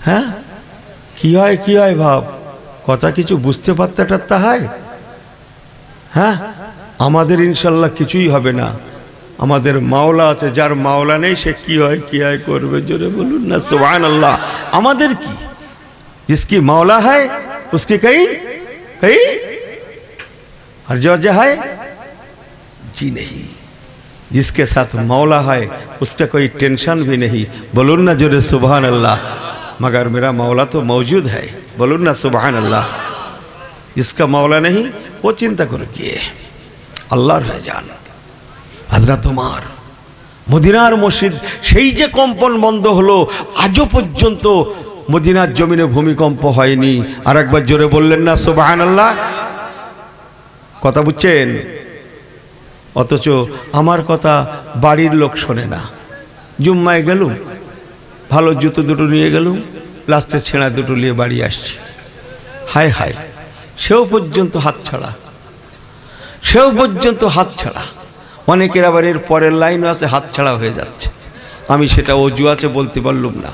হ্যাঁ, কি হয় কি হয় ভাব, কথা কিছু বুঝতে পারতে টারতে হয়? হ্যাঁ, আমাদের ইনশাল্লাহ কিছুই হবে না। আমাদের মাওলা আছে, যার মাওলা নেই সে কি হয় করবে। জোরে বলুন না সুবহানাল্লাহ। আমাদের কি, जिसकी मौला है उसकी कहीं हर जगह है जी नहीं। जिसके साथ मौला है उसका कोई टेंशन भी नहीं। बोलून ना जोरे सुभान अल्लाह। मगर मेरा मौला तो मौजूद है। बोलून ना सुभान अल्लाह। जिसका मौला नहीं वो चिंता करो कि अल्लाह रह जान। হযরত ওমর মদিনার মসজিদ সেই যে কম্পন বন্ধ হলো, আজও পর্যন্ত মদিনার জমিনে ভূমিকম্প হয়নি। আর একবার জোরে বললেন না সুবহানাল্লাহ। কথা বুঝছেন? অথচ আমার কথা বাড়ির লোক শোনে না, জুম্মায় গেলুম, ভালো জুতো দুটো নিয়ে গেলুম, লাস্টে ছেঁড়া দুটো নিয়ে বাড়ি আসছি। হায় হায়, সেও পর্যন্ত হাত ছাড়া, সেও পর্যন্ত হাত ছাড়া। অনেকের আবার এর পরের লাইনও আছে, হাত ছাড়া হয়ে যাচ্ছে। আমি সেটা অজু আছে বলতে পারলুম না,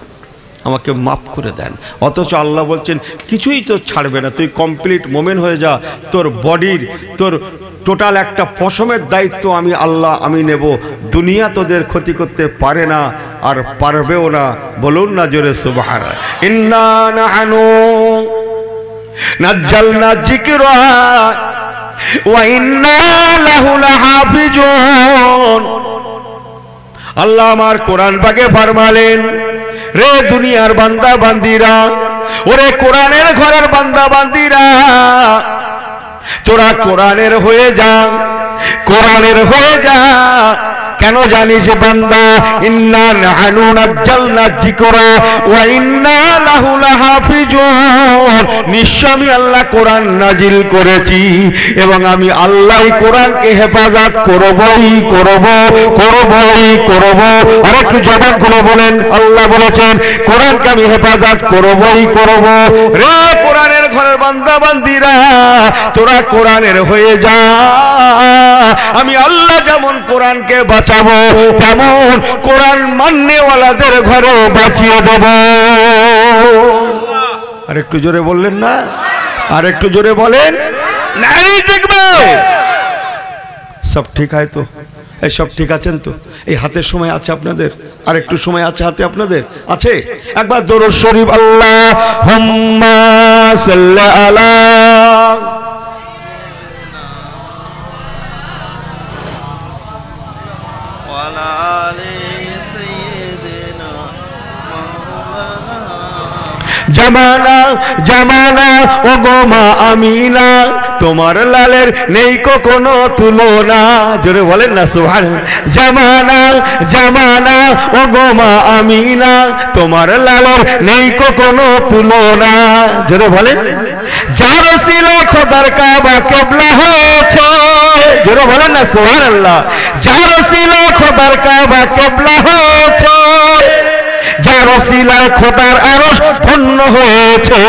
আমাকে মাফ করে দেন। অথচ আল্লাহ বলছেন কিছুই তো ছাড়বে না, তুই কমপ্লিট মোমেন হয়ে যা, তোর বডির, তোর টোটাল একটা পশমের দায়িত্ব আমি আল্লাহ আমি নেব। দুনিয়া তোদের ক্ষতি করতে পারে না আর পারবেও না। বলুন না জোরে সুবহানাল্লাহ। ইন্না নাহনু নাজ্জালনা যিকরা ওয়া ইন্না লাহু লাহাফিজুন। আল্লাহ আমার কোরআন পাকে ফরমালেন, রে দুনিয়ার বান্দা বান্দিরা, ওরে কোরআনের ঘরের বান্দা বান্দিরা, তোরা কোরআনের হয়ে যা, কোরআনের হয়ে যা। কেন জানিস বান্দা? ইন্না নাহনু নাজ্জালনা যিকরা ওয়া ইন্না লাহু লাহাফিজুন। নিশ্চয় আমি আল্লাহ কোরআন নাজিল করেছি এবং আমি আল্লাহই কোরআনকে হেফাজত করবই করব, করবই করব। আর একটু জবান খুলে বলেন, আল্লাহ বলেছেন কোরআনকে আমি হেফাজত করবই করব। রে কোরআনের ঘরের বান্দা বান্দিরা, তোরা কোরআনের হয়ে যা। আমি আল্লাহ যেমন কোরআনকে বাঁচাবো, তেমন কোরআন মাননেওয়ালাদের ঘরে বাঁচিয়ে দেব। আর একটু জোরে বললেন না? আর একটু জোরে বলেন। নাই দেখবে সব ঠিক হয় তো? এই সব ঠিক আছেন তো? এই হাতের সময় আছে আপনাদের? আর একটু সময় আছে হাতে আপনাদের? আছে? একবার দরুদ শরীফ আল্লাহুম্মা সাল্লি আলা জামানা জামানা ও গো মা আমিনা, তোমার লালের নেই কোনো তুলনা। জোরে বলেন না সুবহানাল্লাহ। জামানা জামানা ও গো মা আমিনা, তোমার লালের নেই কোনো তুলনা। জোরে বলেন। যার ছিল খোদার কাবা কিবলা হয়েছে। জোরে বলেন না সুবহানাল্লাহ। যার ছিল খোদার কাবা কিবলা হয়েছে, যার ওসিলায় খোদার আরশ ধন্য হয়েছে।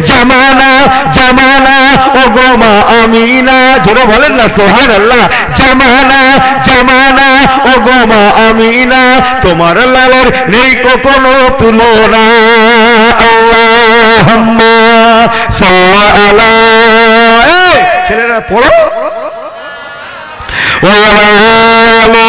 জামানা জামানা ও গো মা আমিনা, জোরে বলেন না সুবহানাল্লাহ। জামানা জামানা ও গো মা আমিনা, তোমার লালের নেই কোনো তুলনা। আল্লাহুম্মা সাল্লি আলা, ছেলেরা পড়ো, ওয়া আলা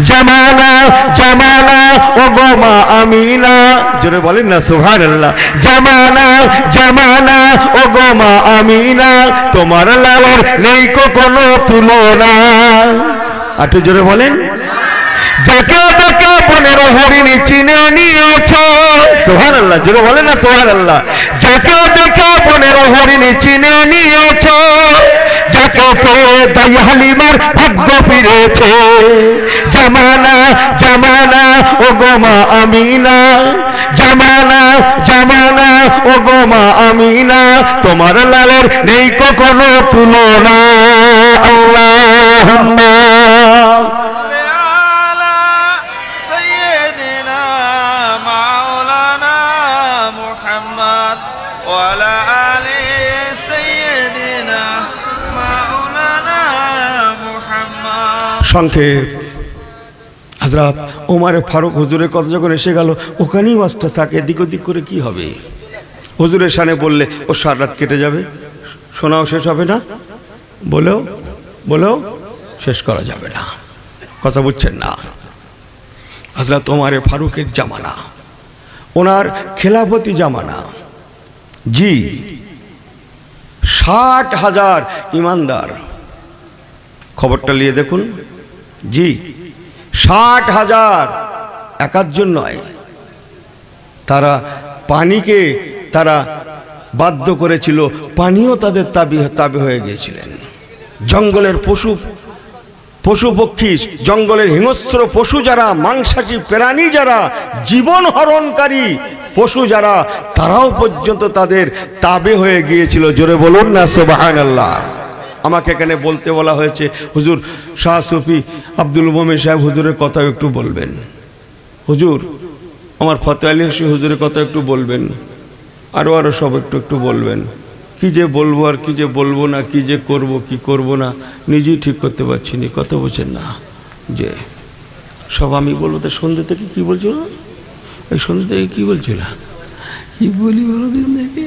জামানা জামানা ও গো মা আমিনা। জোরে বলেন না সুবহানাল্লাহ। জামানা জামানা ও গো মা আমিনা, তোমার লালের নেই কোনো তুলনা। একটু জোরে বলেন। যাকে তাকে বনের হরিণী চিনে নিয়েছে। সুবহানাল্লাহ। জোরে বলেন না সুবহানাল্লাহ। যাকে তাকে বনের হরিণী চিনে নিয়েছে, যাকে পেয়ে দাই হালিমার ভাগ্য ফিরেছে। জামানা জামানা ও গো মা আমিনা, জামানা জামানা ও গো মা আমিনা, তোমার লালের নেই কোনো তুলনা। আল্লাহুম্মা সংক্ষেপ। হযরত ওমর ফারুক হুজুরের কথা যখন এসে গেল, ওখানেই ওয়াজটা থাকে, এদিক ওদিক করে কি হবে? হুজুরের সামনে বললে ও সারা রাত কেটে যাবে, শোনাও শেষ হবে না, বলেও বলেও শেষ করা যাবে না। কথা বুঝছেন না? হযরত ওমর ফারুকের জামানা, ওনার খেলাফতি জামানা। জি, 60,000 ইমানদার। খবরটা নিয়ে দেখুন। জি, 60,000, একাধজন নয়। তারা পানিকে তারা বাধ্য করেছিল, পানিও তাদের তাবে হয়ে গিয়েছিলেন। জঙ্গলের পশু পশু-পক্ষী, জঙ্গলের হিংস্র পশু যারা, মাংসাশী প্রাণী যারা, জীবন হরণকারী পশু যারা, তারাও পর্যন্ত তাদের তাবে হয়ে গিয়েছিল। জোরে বলুন না সুবহানাল্লাহ। আমাকে এখানে বলতে বলা হয়েছে, হুজুর শাহ সুফি আব্দুল মোমেন সাহেব হুজুরের কথা একটু বলবেন, হুজুর আমার ফতে আলী হোসেন হুজুরের কথা একটু বলবেন, আরও সব একটু বলবেন। কি যে বলবো আর কি যে বলবো না, কি যে করব কি করব না নিজেই ঠিক করতে পারছি না। কথা বলছেন না যে সব আমি বলবো, তো সন্ধ্যে থেকে কি বলছিল, এই সন্ধ্যে থেকে কি বলছিল, কি বলি বলো দিন দেখে।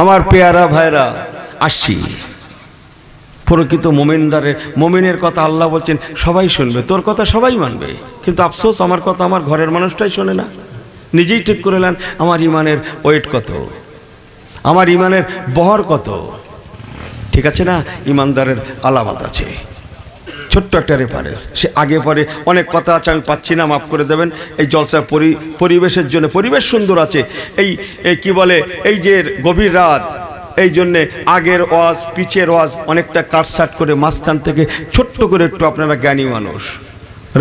আমার পেয়ারা ভাইরা, আসছি প্রকৃত মোমিনের কথা আল্লাহ বলছেন সবাই শুনবে, তোর কথা সবাই মানবে, কিন্তু আফসোস আমার কথা আমার ঘরের মানুষটাই শোনে না। নিজেই ঠিক করে নেন আমার ইমানের ওয়েট কত, আমার ইমানের বহর কত। ঠিক আছে না, ইমানদারের আলামত আছে। ছোট্ট একটা রেফারেন্স, সে আগে পরে অনেক কথা আছে, আমি পাচ্ছি না, মাফ করে দেবেন। এই জলসার পরিবেশের জন্য, পরিবেশ সুন্দর আছে, এই কি বলে, এই যে গভীর রাত, এই জন্যে আগের ওয়াজ পিছের ওয়াজ অনেকটা কাটসাট করে মাঝখান থেকে ছোট্ট করে একটু, আপনারা জ্ঞানী মানুষ,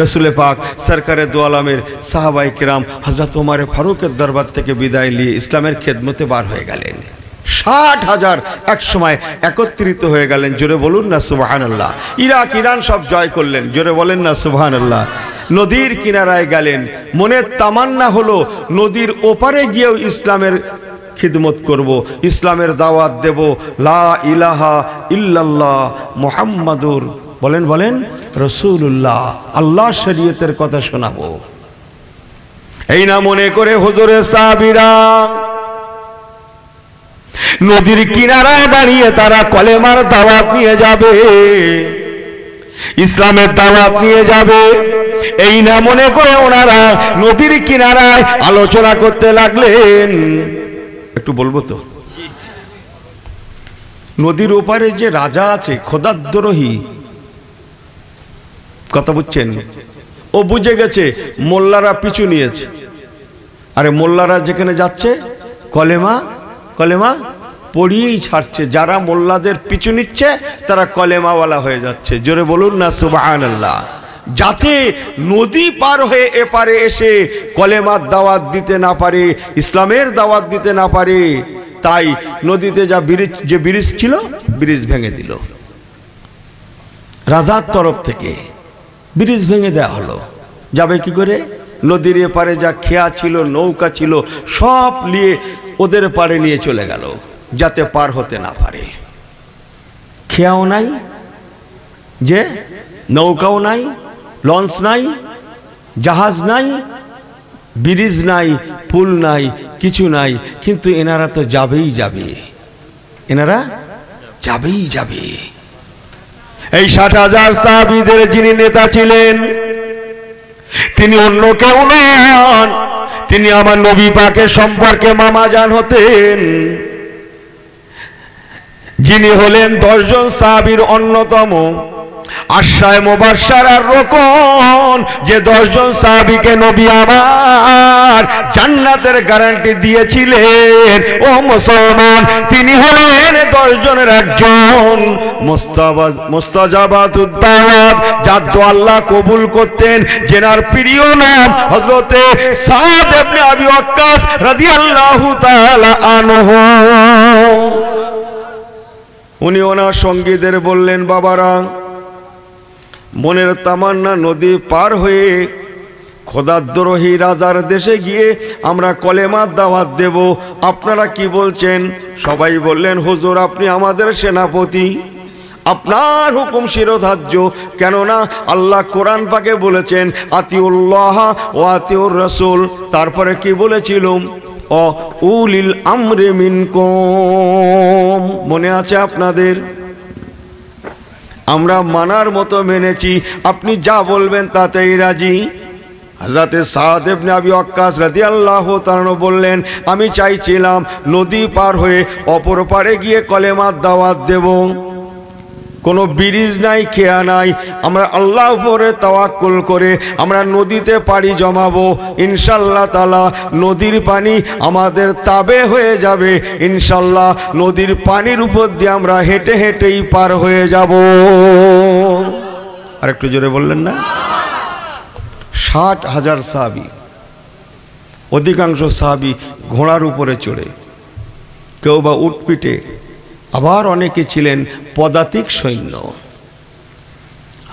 রসুল পাক সরকারে দু আলমের সাহাবাই কিরাম হযরত ওমর ফারুকের দরবার থেকে বিদায় নিয়ে ইসলামের খেদমতে বার হয়ে গেলেন। ৬০,০০০ এক সময় একত্রিত হয়ে গেলেন। জোরে বলুন না সুবহানাল্লাহ। ইরাক ইরান সব জয় করলেন, জোরে বলেন না সুবহানাল্লাহ। নদীর কিনারায় গেলেন, মনের তামান্না হলো নদীর ওপারে গিয়েও ইসলামের খিদমত করব, ইসলামের দাওয়াত দেব, লা ইলাহা ইল্লাল্লাহ মুহাম্মাদুর বলেন রাসূলুল্লাহ, আল্লাহ শরীয়তের কথা শোনাবো। এই না মনে করে হুজুরের সাহাবীরা নদীর কিনারায় দাঁড়িয়ে তারা কলেমার দাওয়াত নিয়ে যাবে, ইসলামের দাওয়াত নিয়ে যাবে। এই না মনে করে ওনারা নদীর কিনারায় আলোচনা করতে লাগলেন। একটু বলবো তো, নদীর ওপারে যে রাজা আছে খোদাদ্রোহী, কথা বুঝছেন, ও বুঝে গেছে মোল্লারা পিছু নিয়েছে। আরে মোল্লারা যেখানে যাচ্ছে কলেমা পড়িয়েই ছাড়ছে, যারা মোল্লাদের পিছু নিচ্ছে তারা কলেমাওয়ালা হয়ে যাচ্ছে। জোরে বলুন না সুবহানাল্লাহ। যাতে নদী পার হয়ে এপারে এসে কলেমার দাওয়াত দিতে না পারে, ইসলামের দাওয়াত দিতে না পারে, তাই নদীতে যে ব্রিজ ছিল ব্রিজ ভেঙে দিল, রাজার তরফ থেকে ব্রিজ ভেঙে দেওয়া হলো। যাবে কি করে? নদীর এপারে যা খেয়া ছিল, নৌকা ছিল, সব নিয়ে ওদের পারে নিয়ে চলে গেল, যাতে পার হতে না পারে। খেয়াও নাই, যে নৌকাও নাই, লঞ্চ নাই, জাহাজ নাই, ব্রিজ নাই, পুল নাই, কিছু নাই, কিন্তু এনারা তো যাবেই যাবে, এনারা যাবেই যাবে। এই ৬০,০০০ সাহাবীদের যিনি নেতা ছিলেন তিনি অন্য কেউ নন, তিনি আমার নবী পাকের সম্পর্কে মামাজান হতেন, যিনি হলেন ১০ জন সাহাবীর অন্যতম আশায়ে মুবাশশারার রোকন, যে ১০ জন সাহাবীকে নবী আমার জান্নাতের গ্যারান্টি দিয়েছিলেন। ও মুসলমান, তিনি হলেন ১০ জনের একজন, মুস্তাজাবাতুদ দাওয়াত, যার দোয়া আল্লাহ কবুল করতেন, যেনার প্রিয় নাম হযরতে সাদ ইবনে আবি ওয়াক্কাস রাদিয়াল্লাহু তাআলা আনহু। উনি ওনার সঙ্গীদের বললেন, বাবারা, মনের তামান্না নদী পার হয়ে খোদাদ্রোহী রাজার দেশে গিয়ে আমরা কলেমার দাওয়াত দেব, আপনারা কি বলছেন? সবাই বললেন, হুজুর আপনি আমাদের সেনাপতি, আপনার হুকুম শিরোধার্য, কেননা আল্লাহ কোরআন পাকে বলেছেন আতিউল্লাহ ওয়া আতিউর রাসূল। তারপরে কি বলেছিল? ও উলিল আমরি মিনকুম, মনে আছে আপনাদের? আমরা মানার মতো মেনেছি, আপনি যা বলবেন তাতেই রাজি। হযরতে সাদ ইবনে আবি ওয়াক্কাস রাদিয়াল্লাহু তাআলা বললেন, আমি চাইছিলাম নদী পার হয়ে অপর পারে গিয়ে কলেমার দাওয়াত দেব, কোনো ব্রিজ নাই, খেয়া নাই, আমরা আল্লাহর উপরে তাওয়াক্কুল করে আমরা নদীতে পাড়ি জমাবো, ইনশাআল্লাহ তাআলা নদীর পানি আমাদের তাবে হয়ে যাবে, ইনশাআল্লাহ নদীর পানির উপর দিয়ে আমরা হেঁটে হেঁটেই পার হয়ে যাব। আর একটু জোরে বললেন না? ৬০,০০০ সাহাবী, অধিকাংশ সাহাবী ঘোড়ার উপরে চড়ে, কেউ বা উটপিটে, আবার অনেকে ছিলেন পদাতিক সৈন্য।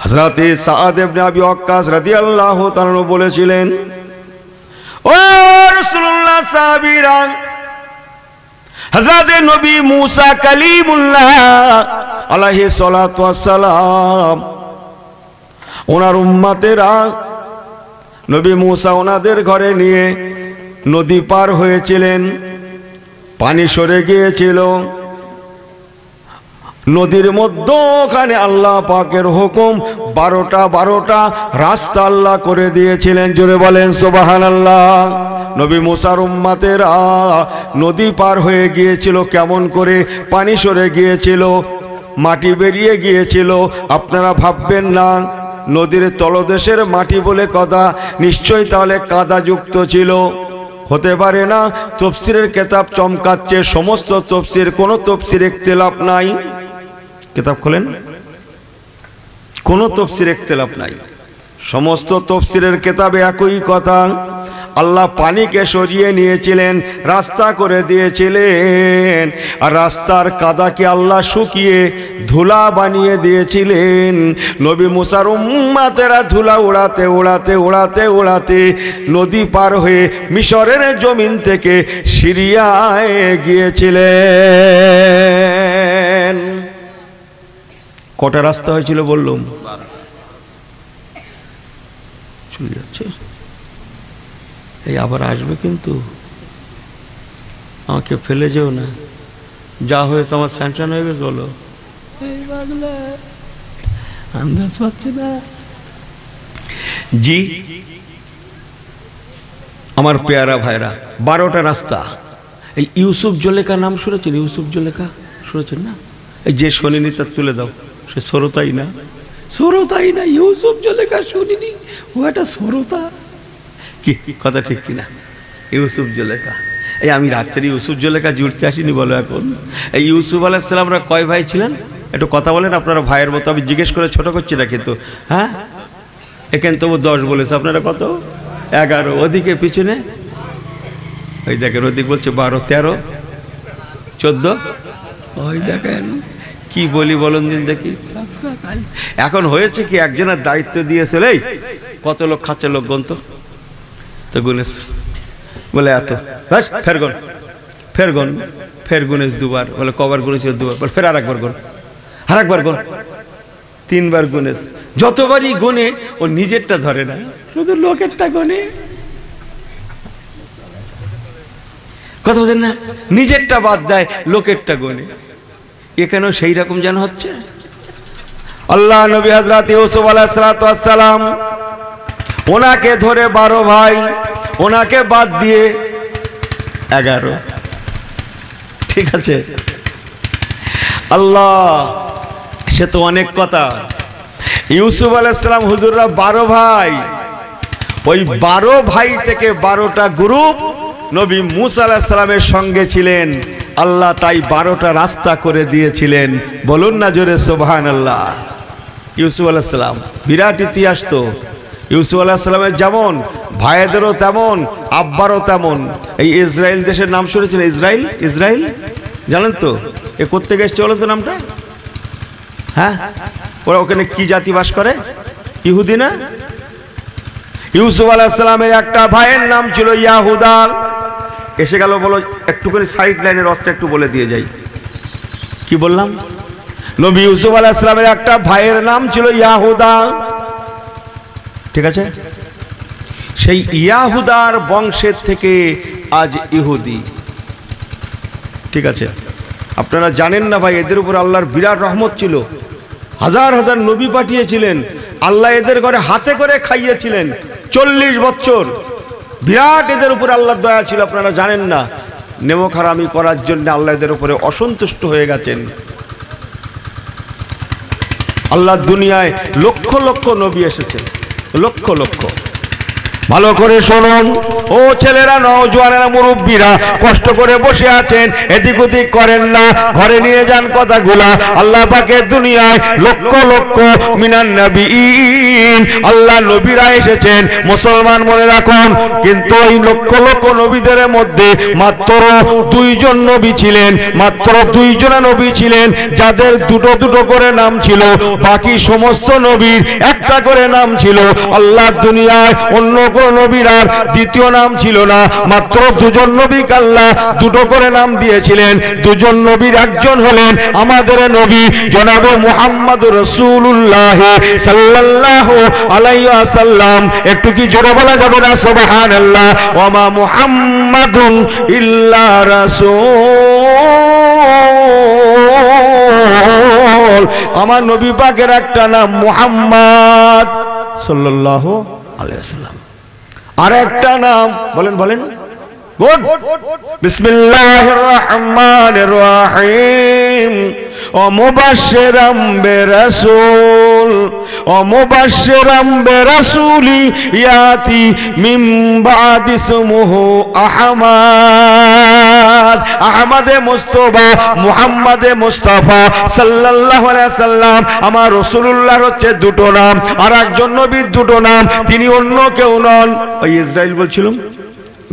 হযরতে সাদ ইবনে আবি ওয়াক্কাস রাদিয়াল্লাহু তাআলা বলেছিলেন, ও রাসূলুল্লাহ সাহাবীরা, হযরতে নবী মুসা কালিমুল্লাহ আলাইহিস সালাতু ওয়াস সালাম ওনার উম্মতেরা নবী মুসা ওনাদের ঘরে নিয়ে নদী পার হয়েছিলেন, পানি সরে গিয়েছিল, নদীর মধ্যখানে আল্লাহ পাকের হুকুম 12টা রাস্তা আল্লাহ করে দিয়েছিলেন। জোরে বলেন সুবহানাল্লাহ। নবী মুসার উম্মতেরা নদী পার হয়ে গিয়েছিল, কেমন করে? পানি সরে গিয়েছিল, মাটি বেরিয়ে গিয়েছিল। আপনারা ভাববেন না নদীর তলদেশের মাটি বলে কথা, নিশ্চয়ই তাহলে কাদাযুক্ত ছিল, হতে পারে না। তাফসীরের কিতাব চমকাচ্ছে, সমস্ত তাফসীর, কোন তাফসীরে ইখতিলাফ নাই। কিতাব খোলেন, কোন তাফসীরে ইখতিলাফ নাই, সমস্ত তাফসীরের কিতাবে একই কথা। আল্লাহ পানিকে সরিয়ে নিয়েছিলেন, রাস্তা করে দিয়েছিলেন, আর রাস্তার কাদাকে আল্লাহ শুকিয়ে ধুলা বানিয়ে দিয়েছিলেন। নবী মুসার উম্মতেরা ধুলা উড়াতে উড়াতে উড়াতে উড়াতে নদী পার হয়ে মিশরের জমিন থেকে সিরিয়ায় গিয়েছিলেন। কটা রাস্তা হয়েছিল বললাম? চলে যাচ্ছে, এই আবার আসবে, কিন্তু আমাকে ফেলে যেও না। যা হয়েছে আমার স্যাংশন হয়ে গেছে, বলো আন্দাজ পাচ্ছে না। জি আমার পেয়ারা ভাইরা, 12টা রাস্তা। এই ইউসুফ জুলেখা নাম শুনেছেন? ইউসুফ জুলেখা শুনেছেন না? এই যে শোনেনি তার তুলে দাও, সে সরতাই না, সরতাই না। ইউসুফ জুলেখা শুনিনি, ও একটা সরতা। কি কথা ঠিক কিনা? ইউসুফ জুলেখা, এই আমি রাত্রি ইউসুফ জুলেখা জুড়তে আসিনি, বলো এখন। এই ইউসুফ আলাইহিস সালামরা কয় ভাই ছিলেন? একটু কথা বলেন, আপনারা ভাইয়ের মতো। আমি জিজ্ঞেস করে ছোট করছি না কিন্তু, হ্যাঁ এখানে তবু 10 বলেছে, আপনারা কত? 11। ওদিকে পিছনে ওই দেখেন, ওদিক বলছে 12, 13, 14। ওই দেখেন কি বলি বলুন দিন দেখি। এখন হয়েছে কি, একজনের দায়িত্ব দিয়েছে, এই কত লোক খাচ্ছে, লোক গন্ত তো গুনেস, বলে এত, ফের গুন, ফের গুন, ফের গুনেস 2বার। বলে কবার গুনেছিল? 2বার। বলে ফের আরেকবার গুন, আরেকবার গুন, 3বার গুনেস। যতবারই গুনে ও নিজেরটা ধরে না, শুধু লোকেরটা গুনে। কথা বলছেন না? নিজেরটা বাদ দেয়, লোকেরটা গুনে। এখানেও সেই রকম যেন হচ্ছে। আল্লাহ নবী হযরত ইউসুফ আলাইহিস সালাতু ওয়াস সালাম, ওনাকে ধরে 12 ভাই, ওনাকে বাদ দিয়ে 11। ঠিক আছে? আল্লাহ সে তো অনেক কথা। ইউসুফ আলাইহিস সালাম হুজুররা 12 ভাই, ওই 12 ভাই থেকে 12টা গ্রুপ নবী মুসা আলাইহিস সালামের সঙ্গে ছিলেন। আল্লাহ তাই 12টা রাস্তা করে দিয়েছিলেন। বলুন না জোরে সুবহানাল্লাহ। ইউসুফ আলাইহিস সালাম বিরাট ইতিহাস তো। ইউসুফ আলাইহিস সালামের যেমন ভাইদেরও তেমন, আব্বারও তেমন। এই ইসরায়েল দেশের নাম শুনেছেন? ইসরায়েল, ইসরায়েল জানেন তো? এ কোত্থেকে এসছে বলেন তো নামটা? হ্যাঁ, ওরা ওখানে কি জাতি বাস করে? ইহুদি না? ইউসুফ আলাইহিস সালামের একটা ভাইয়ের নাম ছিল ইয়াহুদা। এসে গেল, বলো একটুখানি সাইড লাইনের রসটা একটু বলে দিয়ে যাই। কি বললাম? নবী ইউসুফ আলাইহিস সালামের একটা ভাইয়ের নাম ছিল ইয়াহুদা। ঠিক আছে? সেই ইয়াহুদার বংশের থেকে আজ ইহুদি। ঠিক আছে? আপনারা জানেন না ভাই, এদের উপর আল্লাহর বিরাট রহমত ছিল। হাজার হাজার নবী পাঠিয়েছিলেন, আল্লাহ এদের ঘরে হাতে করে খাইয়েছিলেন 40 বছর। বিরাট এদের উপর আল্লাহর দয়া ছিল, আপনারা জানেন না। নেমক হারামি করার জন্য আল্লাহ এদের উপরে অসন্তুষ্ট হয়ে গেছেন। আল্লাহ দুনিয়ায় লক্ষ লক্ষ নবী এসেছেন, লক্ষ লক্ষ। ভালো করে শুনুন ও ছেলেরা, নওজোয়ানেরা, মুরব্বীরা, কষ্ট করে বসে আছেন, এদিক ওদিক করেন না, ঘরে নিয়ে যান কথাগুলা। আল্লাহ পাকের দুনিয়ায় লক্ষ লক্ষ মিনান নবীন, আল্লাহ নবীরা এসেছেন মুসলমান মনে রাখুন, কিন্তু এই লক্ষ লক্ষ নবীদের মধ্যে মাত্র দুইজন নবী ছিলেন, মাত্র দুইজন নবী ছিলেন যাদের দুটো দুটো করে নাম ছিল, বাকি সমস্ত নবীর একটা করে নাম ছিল। আল্লাহ দুনিয়ায় অন্য কোন নবীর আর দ্বিতীয় নাম ছিল না, মাত্র দুজন নবীকে আল্লাহ দুটো করে নাম দিয়েছিলেন। দুজন নবীর একজন হলেন আমাদের নবী জনাব মুহাম্মদুর রাসূলুল্লাহ সাল্লাল্লাহু আলাইহি ওয়াসাল্লাম। একটু কি জোরে বলা যাবে না সুবহানাল্লাহ? ওয়া মা মুহাম্মাদুন ইল্লা রাসূল। আমার নবী পাকের একটা নাম মুহাম্মদ সাল্লাল্লাহু আলাইহি ওয়াসাল্লাম, আর একটা নাম বলেন বলেন গুড, বিসমিল্লাহির রহমানির রহিম। ও মুবাশশিরাম বিরাসূল, ও মুবাশশিরাম বিরাসূলি ইয়াতি মিন বাদি ইসমুহু আহমদ। আহমদে মুস্তাফা, মুহাম্মদে মুস্তাফা সাল্লাল্লাহু আলাইহি সাল্লাম আমার রাসূলুল্লাহর হচ্ছে দুটো নাম, আর একজন নবীর দুটো নাম, তিনি অন্য কেউ নন। ওই ইসরাইল বলছিলাম,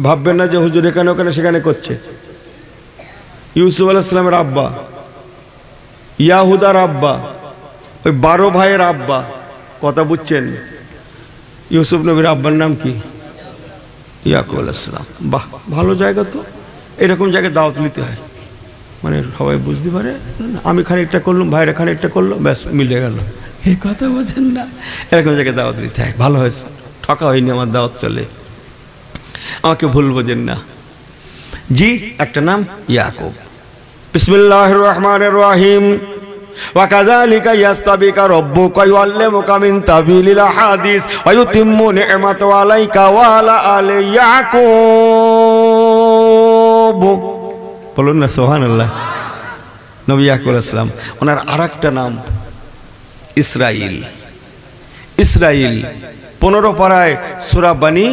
ভাববেন না যে হুজুর এখানে ওখানে সেখানে করছে। ইউসুফ আলাইহিস সালামের আব্বা, ইয়াহুদার আব্বা, ওই 12 ভাইয়ের আব্বা, কথা বুঝছেন? ইউসুফ নবীর আব্বার নাম কি? ইয়াকুব আলাইহিস সালাম। বাহ, ভালো জায়গা তো, এরকম জায়গায় দাওয়াত নিতে হয়, মানে সবাই বুঝতে পারে। আমি খানিকটা করলাম, ভাইরা খানিকটা করলো, ব্যাস মিলে গেল, এই কথা বোঝেন না? এরকম জায়গায় দাওয়াত নিতে হয়। ভালো হয়েছে, ঠকা হয়নি আমার দাওয়াত চলে, আমাকে ভুল বোঝেন না। জি, একটা নাম ইয়াকুব। বিসমিল্লাহির রহমানির রহিম। ওয়া কাযালিকা ইয়াস্তাবিকা রাব্বুকা ওয়ায়ুআল্লিমুকা মিন তাবিলিল হাদিস ওয়া ইউতিম্মু নি'মাতাহু আলাইকা ওয়া আলা আলি ইয়াকুব। বলুন না সুবহানাল্লাহ। নবী ইয়াকুব আলাইহিস সালাম, ওনার আরেকটা নাম ইসরাইল। ইসরাইল 15 পারায় সূরা বনী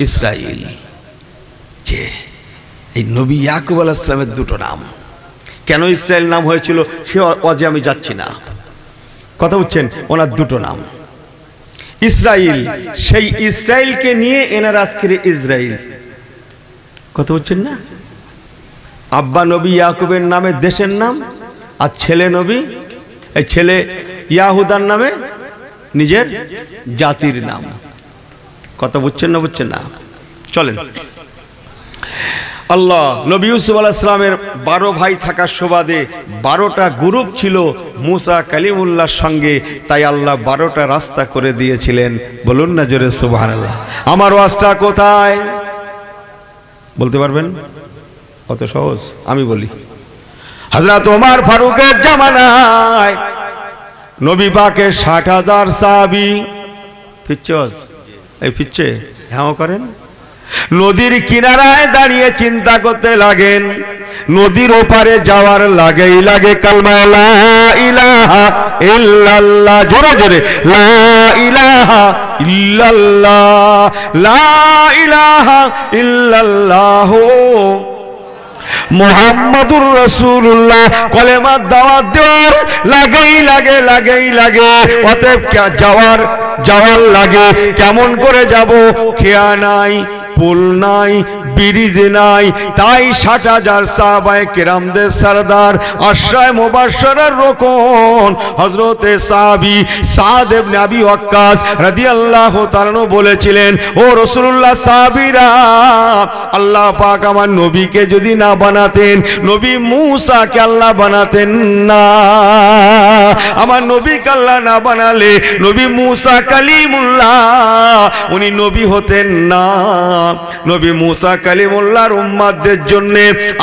ইসরাইল। যে এই নবী ইয়াকুব আলাইহিস সালামের দুটো নাম, কেন ইসরাইল নাম হয়েছিল সে অজে আমি যাচ্ছি না, কথা বুঝছেন? ওনার দুটো নাম ইসরাইল, সেই ইসরাইলকে নিয়ে এনার আজকের ইসরাইল, কথা বুঝছেন না? আব্বা নবী ইয়াকুবের নামে দেশের নাম, আর ছেলে নবী, এই ছেলে ইয়াহুদার নামে নিজের জাতির নাম, কথা বুঝছেন না? বুঝছেন না? চলেন। আল্লাহ নবী ইউসুফ আলাইহিস সালামের 12 ভাই থাকার সুবাদে 12টা গ্রুপ ছিল মুসা কালিমুল্লাহর সঙ্গে, তাই আল্লাহ 12টা রাস্তা করে দিয়েছিলেন। বলুন না জোরে সুবহানাল্লাহ। আমার ওয়াজটা কোথায় বলতে পারবেন? কত সহজ, আমি বলি। হযরত ওমর ফারুকের জামানায় নবী পাকের 60,000 সাহাবী, ফিরছস এই ফিরছে হ্যাঁ করেন, নদীর কিনারায় দাঁড়িয়ে চিন্তা করতে লাগেন, নদীর ওপারে যাওয়ার লাগেই লাগে কালমা লা ইলাহা ইল্লাল্লাহ, জোরে জোরে লা ইলাহা ইল্লাল্লাহ, লা ইলাহা ইল্লাল্লাহ মুহাম্মাদুর রাসূলুল্লাহ। কলেমার দাওয়াত দেওয়ার লাগেই লাগে। অতএব যাওয়ার লাগে, কেমন করে যাব? খেয়া নাই, পুল নাই, ব্রিজ নাই, তাই 60,000 সাহাবায়ে কেরামদের সরদার আশরায়ে মুবাশশারার রোকন হযরতে সাহাবী সাদ ইবনে আবি ওয়াক্কাস রাদিয়াল্লাহু তাআলা বলেছিলেন, ও রাসূলুল্লাহ, সাহাবীরা, আল্লাহ পাক আমার নবীকে যদি না বানাতেন, নবী মূসাকে আল্লাহ বানাতেন না। আমার নবীকে আল্লাহ না বানালে নবী মূসা কালিমুল্লাহ উনি নবী হতেন না। নবী মূসা কালিমুল্লাহর উম্মতদের জন্য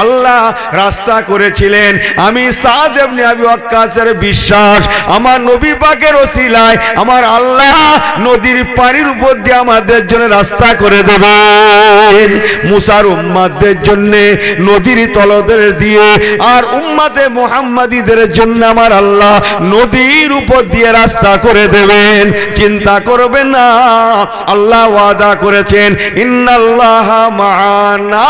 আল্লাহ রাস্তা করেছিলেন। আমি সাদ ইবনে আবি ওয়াক্কাসের বিশ্বাস, আমার নবী পাকের ওসিলায় আমার আল্লাহ নদীর পানির উপর দিয়ে আমাদের জন্য রাস্তা করে দেবে। দিলেন মুসার উম্মতদের জন্য নদীর তলদের দিয়ে, আর উম্মতে মুহাম্মাদীদের জন্য আমার আল্লাহ নদীর উপর দিয়ে রাস্তা করে দেবেন। চিন্তা করবেন না, আল্লাহ ওয়াদা করেছেন ইন্নাল্লাহা মা'ানা,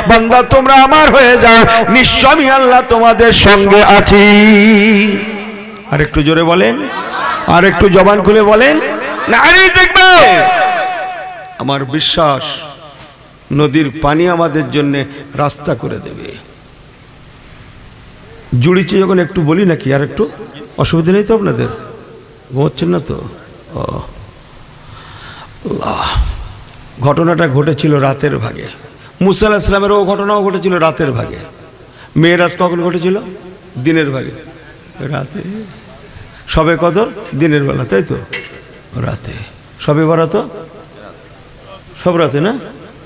বান্দা তোমরা আমার হয়ে যাও, নিশ্চয় আমি আল্লাহ তোমাদের সঙ্গে আছি। আর একটু জোরে বলেন, আর একটু জবান খুলে বলেন, নারী দেখবে। আমার বিশ্বাস নদীর পানি আমাদের জন্য রাস্তা করে দেবে। জুড়িছে যখন একটু বলি নাকি, আর একটু অসুবিধা নেই তো আপনাদের? ঘুমোচ্ছেন না তো? ঘটনাটা ঘটেছিল রাতের ভাগে। মুসা আলাইহিস সালামেরও ঘটনাও ঘটেছিল রাতের ভাগে। মেরাজ কখন ঘটেছিল? দিনের ভাগে। রাতে সবে কদর দিনের বেলা, তাই তো? রাতে সবে বরাত সব রাতে না?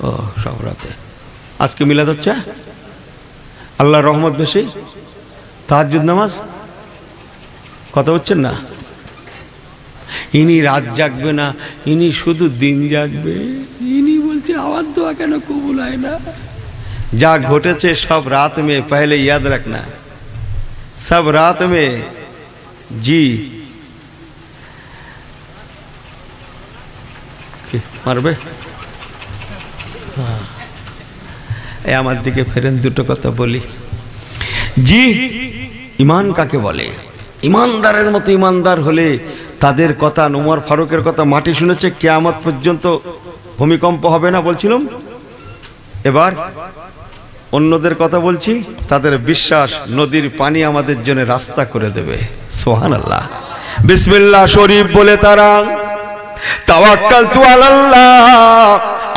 ও সব রাতে। আজকে মিলাদ হচ্ছে, আল্লাহর রহমত বেশি, তাহাজ্জুদ নামাজ, কথা হচ্ছেন না? ইনি রাত জাগবে না, ইনি শুধু দিন জাগবে। ইনি বলছে আমার দোয়া কেন কবুল হয় না? যা ঘটেছে সব রাত মে, পহলে ইয়াদ রাখনা, সব রাত মে। জি মারবে? আমার দিকে ফেরেন, দুটো কথা বলি। জি, ইমান কাকে বলে? ইমানদারের মতো ইমানদার হলে তাদের কথা, ওমর ফারুকের কথা মাটি শুনেছে, কিয়ামত পর্যন্ত ভূমিকম্প হবে না বলছিলাম। এবার অন্যদের কথা বলছি, তাদের বিশ্বাস নদীর পানি আমাদের জন্য রাস্তা করে দেবে। সুবহানাল্লাহ। বিসমিল্লাহ শরীফ বলে তারা তাওয়াক্কালতু আলাল্লাহ,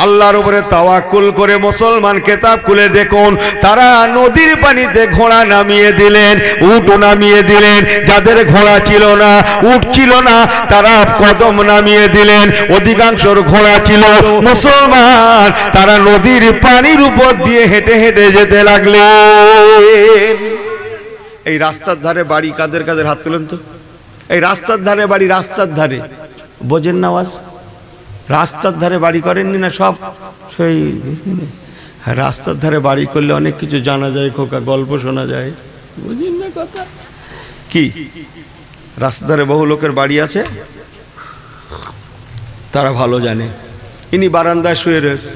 আল্লাহর উপরে তাওয়াক্কুল করে মুসলমান কিতাব খুলে দেখুন, তারা নদীর পানিতে ঘোড়া নামিয়ে দিলেন, উট নামিয়ে দিলেন। যাদের ঘোড়া ছিল না, উট ছিল না, তারা কদম নামিয়ে দিলেন। অধিকাংশর ঘোড়া ছিল। মুসলমান তারা নদীর পানির উপর দিয়ে হেঁটে হেঁটে যেতে লাগলেন। এই রাস্তার ধারে বাড়ি কাদের কাদের হাত তুলেন তো? এই রাস্তার ধারে বাড়ি, রাস্তার ধারে, বোঝেন না আওয়াজ? রাস্তার ধারে বাড়ি করেননি না সব? সেই রাস্তার ধারে বাড়ি করলে অনেক কিছু জানা যায় খোকা, গল্প শোনা যায়, বুঝেন না কথা? কি রাস্তার ধারে বহু লোকের বাড়ি আছে, তারা ভালো জানে। ইনি বারান্দায় শুয়ে রয়েছে,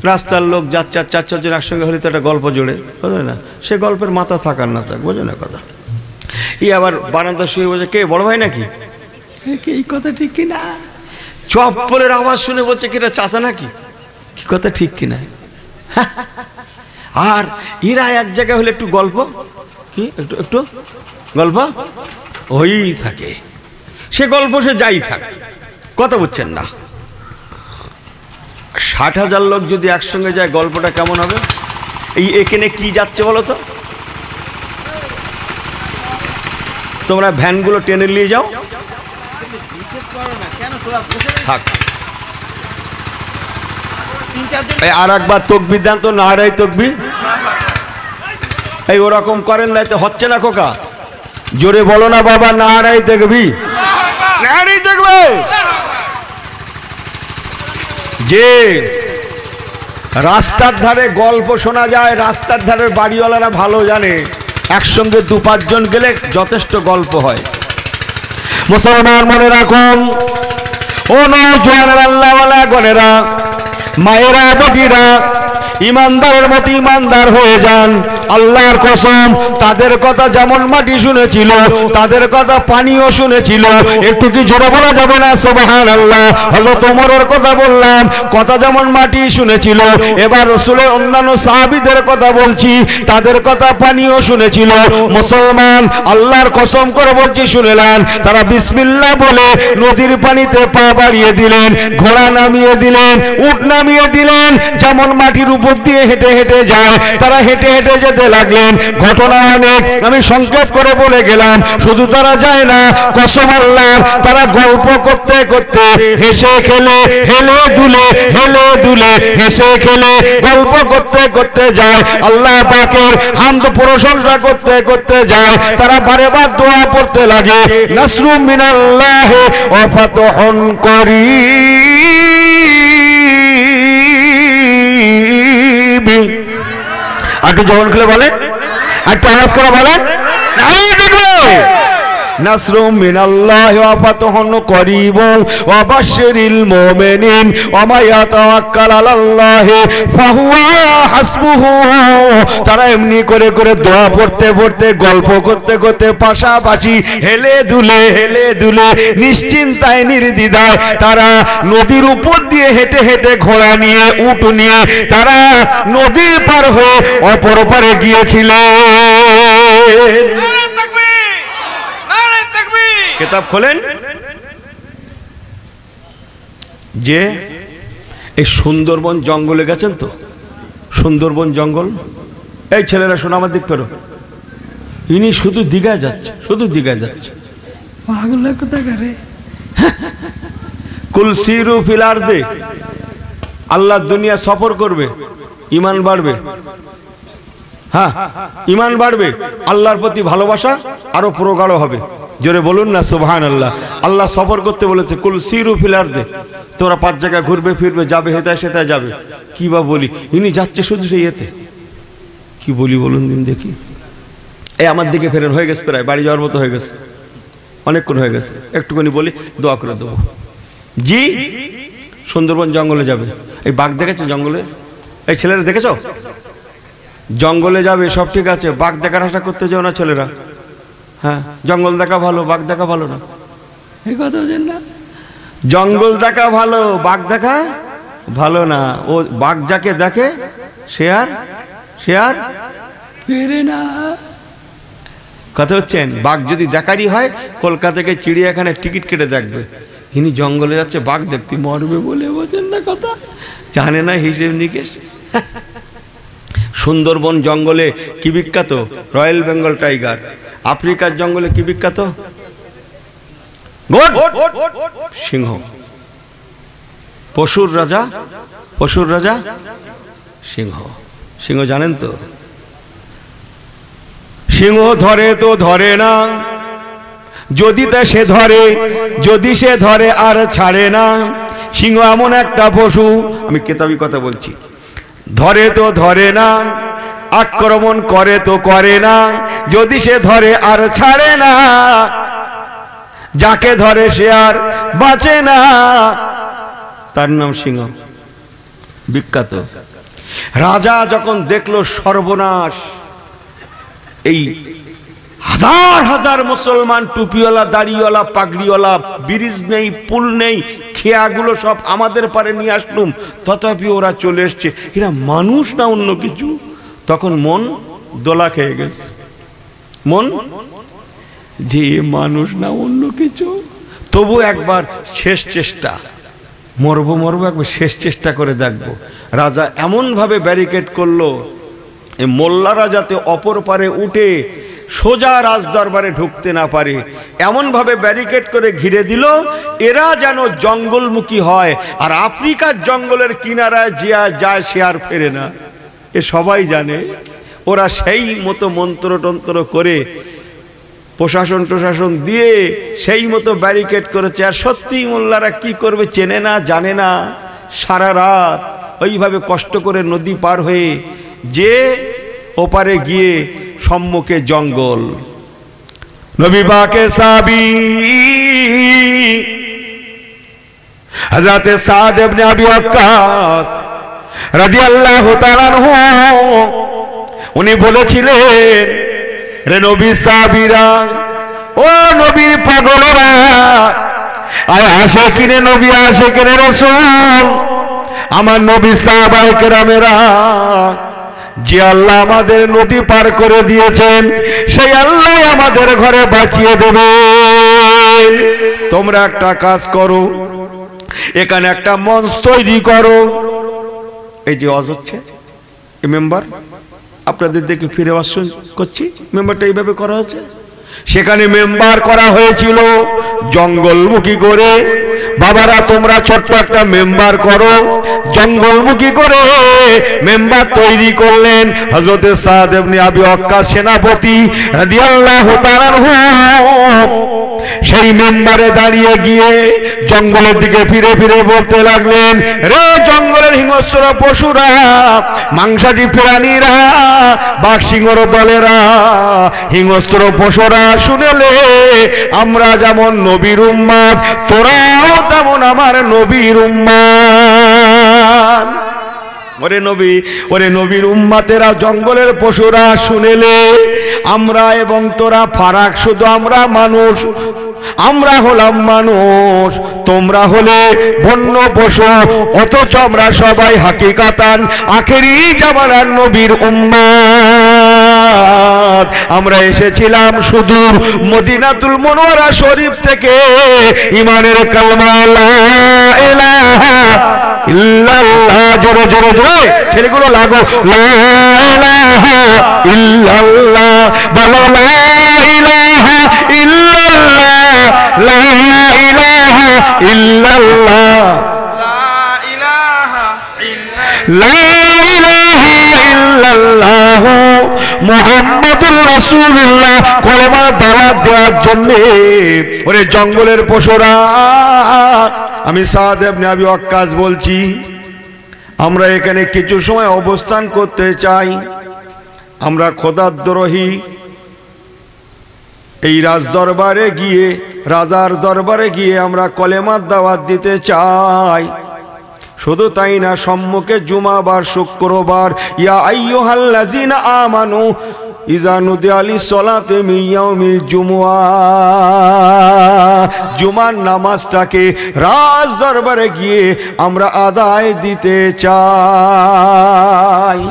রাস্তার লোক যাচ্ছে, চার চারজন একসঙ্গে হলে তো একটা গল্প জোড়ে, বুঝলেন না? সে গল্পের মাথা থাকার না থাক, বোঝে না কথা? ই আবার বারান্দা শুয়ে বলছে, কে বড় ভাই নাকি? এই কথা ঠিক কিনা? চপ্পলের আওয়াজ শুনে বলছে কি এটা চাচা নাকি? কি কথা ঠিক কিনা? আর এরা এক জায়গায় হলে একটু গল্প, কি একটু একটু গল্প হয়েই থাকে। সে গল্প সে যাই থাকে, কথা বুঝছেন না? 60,000 লোক যদি একসঙ্গে যায়, গল্পটা কেমন হবে? এই এখানে কি যাচ্ছে বলো তো? তোমরা ভ্যানগুলো টেনে নিয়ে যাও, থাক। আর একবার তকবির দেন তো, নারাই তকবির। এই ওরকম করেন না, তো হচ্ছে না খোকা, জোরে বলো না বাবা, নারাই দেখবি, নারাই দেখবে। যে রাস্তার ধারে গল্প শোনা যায়, রাস্তার ধারের বাড়িওয়ালারা ভালো জানে, একসঙ্গে 2-5 জন গেলে যথেষ্ট গল্প হয়। মুসলমান মনে রাখুন, ও নওজোয়ানের আল্লাহওয়ালা গনেরা, মায়েরা, বগিরা, ইমানদারের মতো ইমানদার হয়ে যান। আল্লাহর কসম, তাদের কথা যেমন মাটি শুনেছিল, তাদের কথা পানিও শুনেছিল। একটু কি জোরে বলা যাবে না সুবহানাল্লাহ? হযরত ওমরের কথা বললাম, কথা যেমন মাটি শুনেছিল। এবার রাসূলের অন্যান্য সাহাবীদের কথা বলছি, তাদের কথা পানিও শুনেছিল। মুসলমান আল্লাহর কসম করে বলছি, শুনেলেন, তারা বিসমিল্লাহ বলে নদীর পানিতে পা বাড়িয়ে দিলেন, ঘোড়া নামিয়ে দিলেন, উট নামিয়ে দিলেন। যেমন মাটির উপর দিয়ে হেঁটে হেঁটে যায়, তারা হেঁটে হেঁটে যেতে লাগলেন। ঘটনা অনেক, আমি সংক্ষেপ করে বলে গেলাম। শুধু তারা যায় না, কসম আল্লাহর, তারা গল্প করতে করতে, হেসে খেলে, হেলে দুলে, হেলে দুলে, হেসে খেলে, গল্প করতে করতে যায়। আল্লাহ পাকের হামদ প্রশংসা করতে করতে যায়। তারা বারে বার দোয়া পড়তে লাগে, নাসরুম মিনাল্লাহি ওয়া ফাতহুন করিম। একটু জবান খুলে বলেন, একটু আওয়াজ করে বলেন, নাসরুম মিনাল্লাহি ওয়া ফাতহুন করিবুন ওয়া বাশশিরিল মুমিনিন ওয়া মা ইয়াতাওয়াক্কাল আলাল্লাহি ফাহুয়া হাসবুহু। তারা এমনি করে করে দোয়া পড়তে পড়তে, গল্প করতে করতে, পাশাপাশি হেলে দুলে নিশ্চিন্তায় নির্দ্বিধায় তারা নদীর উপর দিয়ে হেঁটে হেঁটে ঘোড়া নিয়ে, উট নিয়ে তারা নদী পার হয়ে অপর পারে গিয়েছিলেন। কিতাব খোলেন যে এই সুন্দরবন জঙ্গলে গেছেন তো, সুন্দরবন জঙ্গল, এই ছেলেরা শোনো আমার দিক পেরো, ইনি শুধু দীঘায় যাচ্ছে, শুধু দীঘায় যাচ্ছে। পাগলা কোথাকারে, কুল সিরু ফিল আরদি, আল্লাহ দুনিয়া সফর করবে, ঈমান বাড়বে। হ্যাঁ, ঈমান বাড়বে, আল্লাহর প্রতি ভালোবাসা আরো প্রগাঢ় হবে। জোরে বলুন না সুবহানাল্লাহ। আল্লাহ সফর করতে বলেছে, কুল সিরু ফিল আরদি, তোমরা 5 জায়গায় ঘুরবে ফিরবে, যাবে হেতায় সেতায় যাবে। কি বা বলি, ইনি যাচ্ছে শুধু সেই এতে। কি বলি বলুন দিন দেখি। এই আমার দিকে ফেরেন, হয়ে গেছে প্রায়, বাড়ি যাওয়ার মতো হয়ে গেছে, অনেকক্ষণ হয়ে গেছে। একটুখানি বলি, দোয়া করে দেবো। জি, সুন্দরবন জঙ্গলে যাবে। এই বাঘ দেখেছো জঙ্গলে? এই ছেলেরা দেখেছো? জঙ্গলে যাবে সব ঠিক আছে, বাঘ দেখার আশা করতে যাও না ছেলেরা। হ্যাঁ, জঙ্গল দেখা ভালো, বাঘ দেখা ভালো না, এই কথা বুঝেন না? জঙ্গল দেখা ভালো, বাঘ দেখা ভালো না। ও বাঘ যাকে দেখে সে আর ফেরে না। কথা হচ্ছেন, বাঘ যদি দেখারই হয় কলকাতা থেকে চিড়িয়াখানায় টিকিট কেটে দেখবে। ইনি জঙ্গলে যাচ্ছে বাঘ দেখতে, মরবে বলে, বোঝেন না কথা, জানে না হিসেব নিকেশ। সুন্দরবন জঙ্গলে কি বিখ্যাত? Royal Bengal tiger. আফ্রিকার জঙ্গলে কি বিখ্যাত? সিংহ। পশুর রাজা সিংহ। সিংহ জানেন তো? সিংহ ধরে তো ধরে না, যদি সে ধরে আর ছাড়ে না। সিংহ এমন একটা পশু, আমি কেতাবি কথা বলছি, ধরে তো ধরে না, আক্রমণ করে তো করে না, যদি সে ধরে আর ছাড়ে না। যাকে ধরে সে আর বাঁচে না, তার নাম সিংহ। বিখ্যাত। রাজা যখন দেখলো সর্বনাশ, এই হাজার হাজার মুসলমান, টুপিওয়ালা, দাড়িওয়ালা, পাগড়িওয়ালা, ব্রিজ নেই, পুল নেই, খেয়াগুলো সব আমাদের পারে নিয়ে আসলুম, তথাপি ওরা চলে এসছে, এরা মানুষ না অন্য কিছু। তখন মন দোলা খেয়ে গেছে, মন যে মানুষ না অন্য কিছু। তবু একবার শেষ চেষ্টা, মরবো একবার শেষ চেষ্টা করে দেখবো। রাজা এমন ভাবে ব্যারিকেড করলো, এই মোল্লারা যাতে অপর পারে উঠে সোজা রাজদরবারে ঢুকতে না পারে, এমন ভাবে ব্যারিকেড করে ঘিরে দিল, এরা যেন জঙ্গলমুখী হয়। আর আফ্রিকার জঙ্গলের কিনারায় যে যায় সে আর ফেরে না, এ সবাই জানে। ওরা সেই মতো মন্ত্রতন্ত্র করে, প্রশাসন দিয়ে সেই মতো ব্যারিকেড করেছে। আর সত্যি মোল্লারা কি করবে চেনে না, জানে না। সারা রাত ওইভাবে কষ্ট করে নদী পার হয়ে যে ওপারে গিয়ে সম্মুখে জঙ্গল। নবী পাকের সাহাবী হযরত সাদ ইবনে আবি ওয়াক্কাস রাদিয়াল্লাহু তাআলা আনহু, উনি বলেছিলেন, রে নবী সাহাবীরা, ও নবীর পাগলেরা, আর আশিকিনে নবী, আশিকিনে রাসূল, আমার নবী সাহাবায়ে কেরামেরা, যে আল্লাহ আমাদের নদী পার করে দিয়েছেন সেই আল্লাহ আমাদের ঘরে বাঁচিয়ে দেবেন। তোমরা একটা কাজ করো, এখানে একটা মঞ্চ তৈরি করো। এই যে ওয়াজ হচ্ছে, এই মেম্বার আপনাদের দেখে ফিরে ওয়াজ করছি, মেম্বারটা এইভাবে করা হচ্ছে। সেখানে মেম্বার করা হয়েছিল জঙ্গলমুখী করে। বাবারা তোমরা ছোট্ট একটা মেম্বার করো, জঙ্গলমুখী করে মেম্বার তৈরি করলেন হযরত সাদ ইবনে আবি ওয়াক্কাস সেনাপতি রাদিয়াল্লাহু তাআলা আনহু। সেই মেম্বারে দাঁড়িয়ে গিয়ে জঙ্গলের দিকে ফিরে ফিরে বলতে লাগলেন, রে জঙ্গলের হিংস্র পশুরা, মাংসাশী প্রাণীরা, বাঘ সিংহর দলেরা, হিংস্র পশুরা, শুনেলে আমরা যেমন নবীর উম্মত, তোরাও তেমন আমার নবীর উম্মত। ওরে নবীর উম্মতেরা, জঙ্গলের পশুরা, শুনেলে আমরা এবং তোরা ফারাক শুধু আমরা মানুষ, আমরা হলাম মানুষ, তোমরা হলে বন্য পশু, অথচ আমরা সবাই হাকিকাতান আখেরি জামানার নবীর উম্মত। আমরা এসেছিলাম সুদূর মদিনাতুল মুনওয়ারা শরীফ থেকে ঈমানের কালমা লা ইলাহা ইল্লাল্লাহ, জোরে জোরে জোরে ছেলেগুলো লাগো, লা ইলাহা ইল্লাল্লাহ, বলো লা ইলাহা ইল্লাল্লাহ, লা ইলাহা ইল্লাল্লাহ, লা ইলাহা ইল্লাল্লাহ মুহাম্মাদুর রাসূলুল্লাহ। কলেমার দাওয়াত দেওয়ার জন্য ওরে জঙ্গলের পশুরা, আমি সাদ ইবনে আবি ওয়াক্কাস বলছি, আমরা এখানে কিছু সময় অবস্থান করতে চাই। আমরা খোদাদ্রোহী এই রাজদরবারে গিয়ে, রাজার দরবারে গিয়ে আমরা কলেমার দাওয়াত দিতে চাই। শুধু তাই না, সম্মুখে জুমাবার, শুক্রবার, ইয়া আইয়ুহাল্লাযিনা আমানু ইযা নুদিয়া লিস-সালাতি মিন ইয়াউমিল জুমুআ, জুমার নামাজটাকে রাজ দরবারে গিয়ে আমরা আদায় দিতে চাই।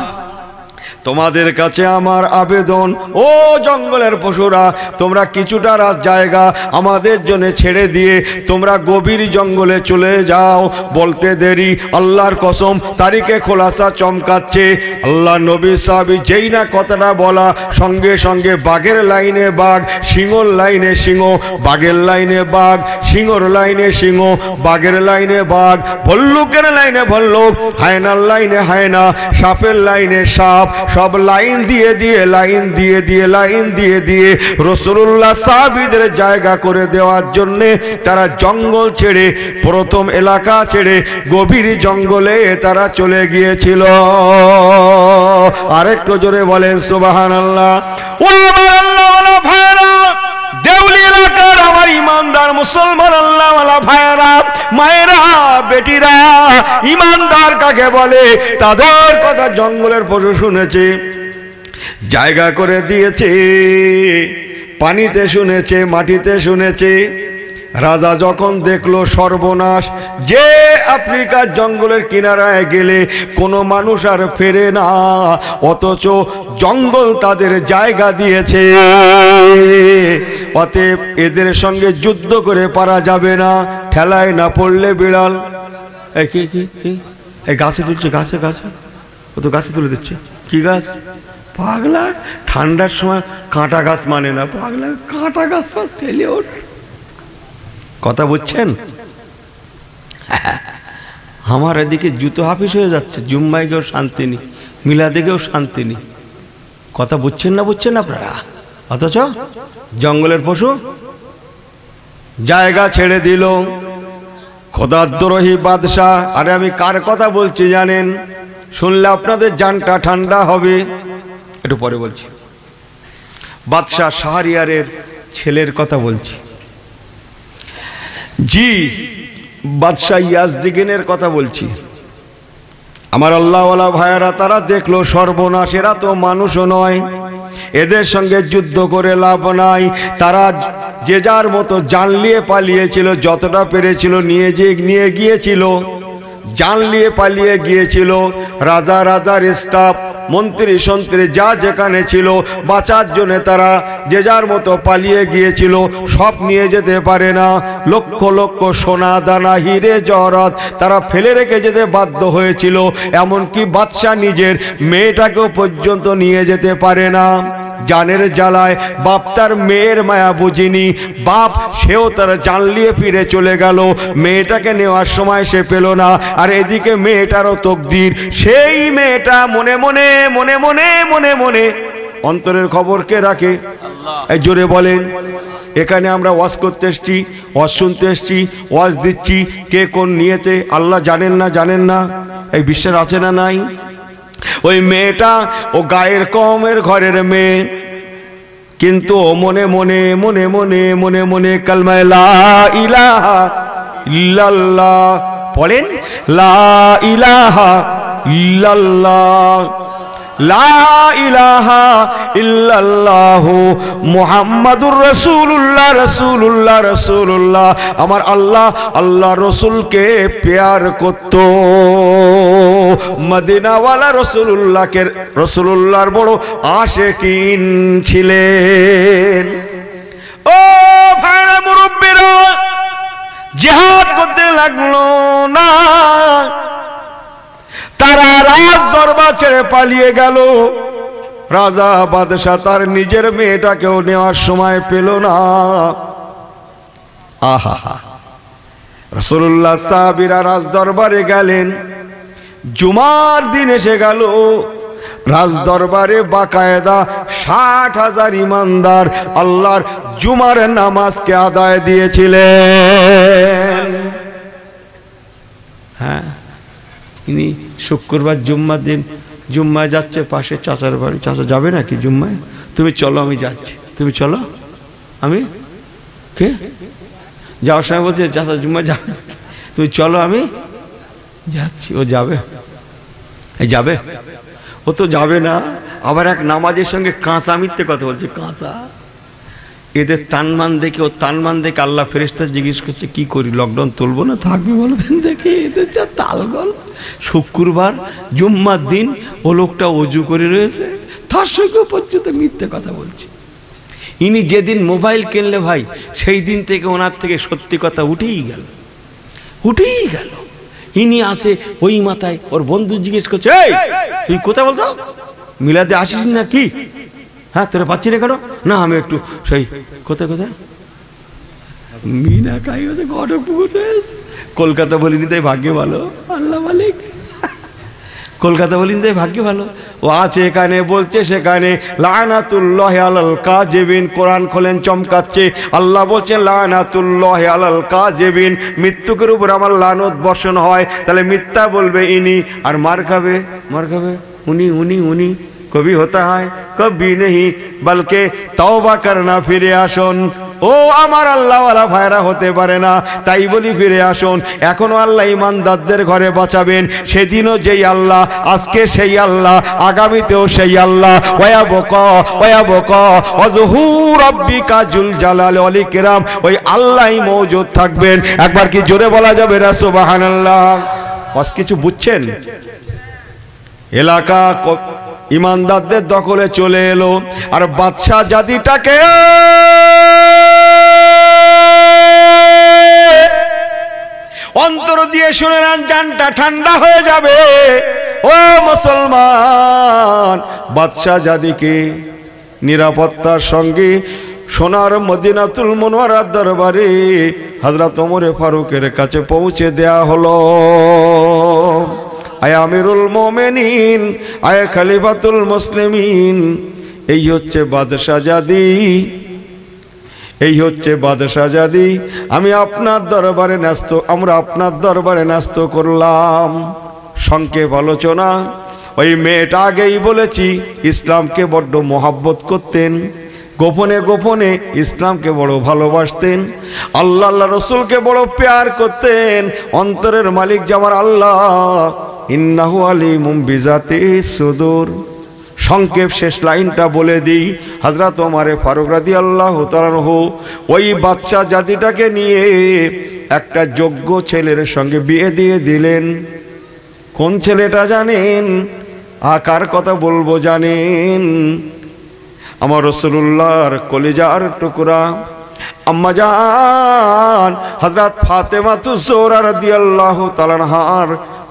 তোমাদের কাছে আমার আবেদন, ও জঙ্গলের পশুরা, তোমরা কিছুটা রাত জায়গা আমাদের জন্য ছেড়ে দিয়ে তোমরা গভীর জঙ্গলে চলে যাও। বলতে দেরি, আল্লাহর কসম তারিখে খোলাসা চমকাচ্ছে। আল্লাহ নবী সাহাবী যেই না কথাটা বলা, সঙ্গে সঙ্গে বাঘের লাইনে বাঘ, সিংহর লাইনে সিংহ, বাঘের লাইনে বাঘ, সিংহর লাইনে সিংহ, বাঘের লাইনে বাঘ, ভল্লুকের লাইনে ভল্লুক, হায়নার লাইনে হায়না, সাপের লাইনে সাপ, সব লাইন দিয়ে দিয়ে লাইন দিয়ে দিয়ে লাইন দিয়ে দিয়ে রাসূলুল্লাহ সাহাবীদের জায়গা করে দেওয়ার জন্য তারা জঙ্গল ছেড়ে, প্রথম এলাকা ছেড়ে গভীর জঙ্গলে তারা চলে গিয়েছিল। আরেকটু জোরে বলেন সুবহানাল্লাহ। ও আল্লাহওয়ালা ভাইরা, দেউলি এলাকার আমার ইমানদার মুসলমান আল্লাহওয়ালা ভাইরা, মায়েরা, বেটিরা, ইমানদার কাকে বলে তাদের কথা জঙ্গলের পশু শুনেছে, জায়গা করে দিয়েছে, পানিতে শুনেছে, মাটিতে শুনেছে। রাজা যখন দেখলো সর্বনাশ, যে আফ্রিকার জঙ্গলের কিনারায় গেলে কোনো মানুষ আর ফেরে না, অথচ জঙ্গল তাদের জায়গা দিয়েছে, অতএব এদের সঙ্গে যুদ্ধ করে পারা যাবে না, ঠেলায় না পড়লে বিড়াল। এই গাছে তুলছে, গাছে গাছে, ও তো গাছে তুলে দিচ্ছে। কি গাছ? পাগলা, ঠান্ডার সময় কাঁটা গাছ মানে না, পাগলা কাঁটা গাছ ফাঁস ঠেলে ওঠ। কথা বুঝছেন? আমার এদিকে জুতো হাফিস হয়ে যাচ্ছে, জুম্মায় গেও শান্তি নেই, মিলাদে গেও শান্তি নেই। কথা বুঝছেন না? বুঝছেন আপনারা? অথচ জঙ্গলের পশু জায়গা ছেড়ে দিল। খোদাদ্রোহী বাদশাহ, আরে আমি কার কথা বলছি জানেন? শুনলে আপনাদের জানটা ঠান্ডা হবে, একটু পরে বলছি। বাদশাহ শাহরিয়ারের ছেলের কথা বলছি। জি, বাদশাহ ইয়াজদিগিনের কথা বলছি। আমার আল্লাহওয়ালা ভাইয়ারা, তারা দেখলো সর্বনাশ, এরা তো মানুষও নয়, এদের সঙ্গে যুদ্ধ করে লাভ নাই। তারা যে যার মতো জান নিয়ে পালিয়েছিল, যতটা পেরেছিল নিয়ে গিয়েছিল, জান নিয়ে পালিয়ে গিয়েছিল। রাজা, রাজার স্টাফ, মন্ত্রী সন্ত্রী যা যেখানে ছিল, বাঁচার জন্য তারা যে যার মতো পালিয়ে গিয়েছিল। সব নিয়ে যেতে পারে না, লক্ষ লক্ষ সোনা দানা হিরে জহরত তারা ফেলে রেখে যেতে বাধ্য হয়েছিল। এমনকি বাদশাহ নিজের মেয়েটাকেও পর্যন্ত নিয়ে যেতে পারে না। জানের জ্বালায় বাপ তার মেয়ের মায়া বুঝিনি, বাপ সেও তার জান নিয়ে ফিরে চলে গেল, মেয়েটাকে নেওয়ার সময় সে পেল না। আর এদিকে মেয়েটারও তকদির, সেই মেয়েটা মনে মনে মনে মনে মনে মনে অন্তরের খবর কে রাখে? এই জোরে বলেন। এখানে আমরা ওয়াজ করতে এসছি, ওয়াজ শুনতে এসছি, ওয়াজ দিচ্ছি, কে কোন নিয়েতে আল্লাহ জানেন না, জানেন না? এই বিশ্বাস আছে না নাই? ওই মেয়েটা ও গায়ের কওমের ঘরের মেয়ে, কিন্তু মনে মনে মনে মনে মনে মনে কালমা লা ইলাহা ইল্লাল্লাহ পড়েন, লা ইলাহা ইল্লাল্লাহ, লা ইলাহা ইল্লাল্লাহু মুহাম্মাদুর রাসূলুল্লাহ, রাসূলুল্লাহ, রাসূলুল্লাহ। আমার আল্লাহ আল্লাহ রসুলকে প্যার করত, মদিনাওয়ালা রসুলুল্লাহকে রসুলুল্লাহর বড় আশিকিন ছিলেন। ও ভাইরা মুরব্বিরা, জিহাদ করতে লাগলো না, তারা রাজ দরবার ছেড়ে পালিয়ে গেল। রাজা বাদশাহ তার নিজের মেয়েটাকেও নেওয়ার সময় পেল না। আহা, রাসূলুল্লাহ সাহাবীরা রাজ দরবারে গেলেন, জুমার দিন এসে গেল। রাজ দরবারে বাকায়দা 60,000 ইমানদার আল্লাহর জুমার নামাজকে আদায় দিয়েছিলেন। হ্যাঁ, ইনি শুক্রবার জুম্মার দিন জুম্মায় যাচ্ছে, পাশে চাচার বাড়ি। চাচা যাবে নাকি জুম্মায়? তুমি চলো, আমি যাচ্ছি। তুমি চলো, আমি কে যাওয়ার সময় বলছে চাচা জুম্মায় যাবে, তুমি চলো, আমি যাচ্ছি। ও যাবে? যাবে? ও তো যাবে না। আবার এক নামাজের সঙ্গে কাঁচা মিথ্যে কথা বলছে। কাঁচা এদের তানমান দেখে, ও তানমান দেখে আল্লাহ ফেরেশতা জিজ্ঞেস করছে কি করি, লকডাউন তুলবো না থাকবে বলো? দেখে এদের যা তালগল। শুক্রবার জুম্মার দিন ও লোকটা অজু করে রয়েছে, তার সঙ্গে পর্যন্ত মিথ্যে কথা বলছে। ইনি যেদিন মোবাইল কিনলে ভাই, সেই দিন থেকে ওনার থেকে সত্যি কথা উঠেই গেল, উঠেই গেল। ইনি আছে ওই মাথায়, ওর বন্ধু জিজ্ঞেস করছে এই তুই কোথায় বলতো মিলাদে আসিস না কি? হ্যাঁ, তোরা পাচ্ছি না কেন? না আমি একটু সেই কোথায় কোথায় মিনা কাই ওদের ঘটকপুকুর রয়েছে। কলকাতা বলিনি তাই ভাগ্য ভালো, আল্লাহ মালিক। কলকাতা বলিনি তাই ভাগ্য ভালো। ও আছে এখানে, বলছে সেখানে। লানাতুল্লাহি আলাল কাযিবিন, কোরআন খোলেন চমকাচ্ছে। আল্লাহ বলছেন লানাতুল্লাহি আলাল কাযিবিন, মৃত্যুকের উপর আমার লানত বর্ষণ হয়। তাহলে মিথ্যা বলবে ইনি, আর মার খাবে, মার খাবে উনি উনি উনি। কবি হতা হয় কবি নেই, বলকে তওবা করনা, ফিরে আসুন। ও আমার আল্লাহওয়ালা ভাইরা হতে পারে না, তাই বলি ফিরে আসুন। এখনো আল্লাহ ইমানদারদের ঘরে বাঁচাবেন। সেদিনও যেই আল্লাহ, আজকে সেই আল্লাহ, আগামীতেও সেই আল্লাহ। ওয়ায়াবকা ওয়ায়াবকা ওয়াজহু রাব্বিকা জুল জালালি ওয়াল ইকরাম, ওই আল্লাহই মওজুদ থাকবেন। একবার কি জোরে বলা যাবে না সুবহানাল্লাহ? বাস কিছু বুঝছেন? এলাকা ইমানদারদের দখলে চলে এলো, আর বাদশাহ জাতিটাকে অন্তর দিয়ে শুনে নেন, জানটা ঠান্ডা হয়ে যাবে। ও মুসলমান, বাদশাহ জাতিকে নিরাপত্তার সঙ্গে সোনার মদিনাতুল মুনওয়ারার দরবারে হযরত ওমর ফারুকের কাছে পৌঁছে দেয়া হলো। আয় আমিরুল মুমিনিন, আয় খলিফাতুল মুসলিমিন, এই হচ্ছে বাদশাহ জাদি, এই হচ্ছে বাদশাহ জাদি। আমি আপনার দরবারে ন্যস্ত, আমরা আপনার দরবারে ন্যস্ত করলাম। সংক্ষেপ আলোচনা। ওই মেয়েটা আগেই বলেছি ইসলামকে বড্ড মহাব্বত করতেন, গোপনে গোপনে ইসলামকে বড় ভালোবাসতেন, আল্লাহ আল্লাহ রসুলকে বড় প্যার করতেন। অন্তরের মালিক যে আমার আল্লাহ, ইন্নাহু আলিমুম বিজাতিস সুদূর। সংক্ষেপ শেষ লাইনটা বলে দিই। হযরত ওমর ফারুক রাদিয়াল্লাহু তাআলা আনহু ওই বাচ্চা জাতিটাকে নিয়ে একটা যোগ্য ছেলের সঙ্গে বিয়ে দিয়ে দিলেন। কোন ছেলেটা জানেন? কার কথা বলবো জানেন? আমার রাসূলুল্লাহর কলিজার টুকরা আম্মা জান হযরত ফাতেমাতুজ জোহরা রাদিয়াল্লাহু তাআলা আনহার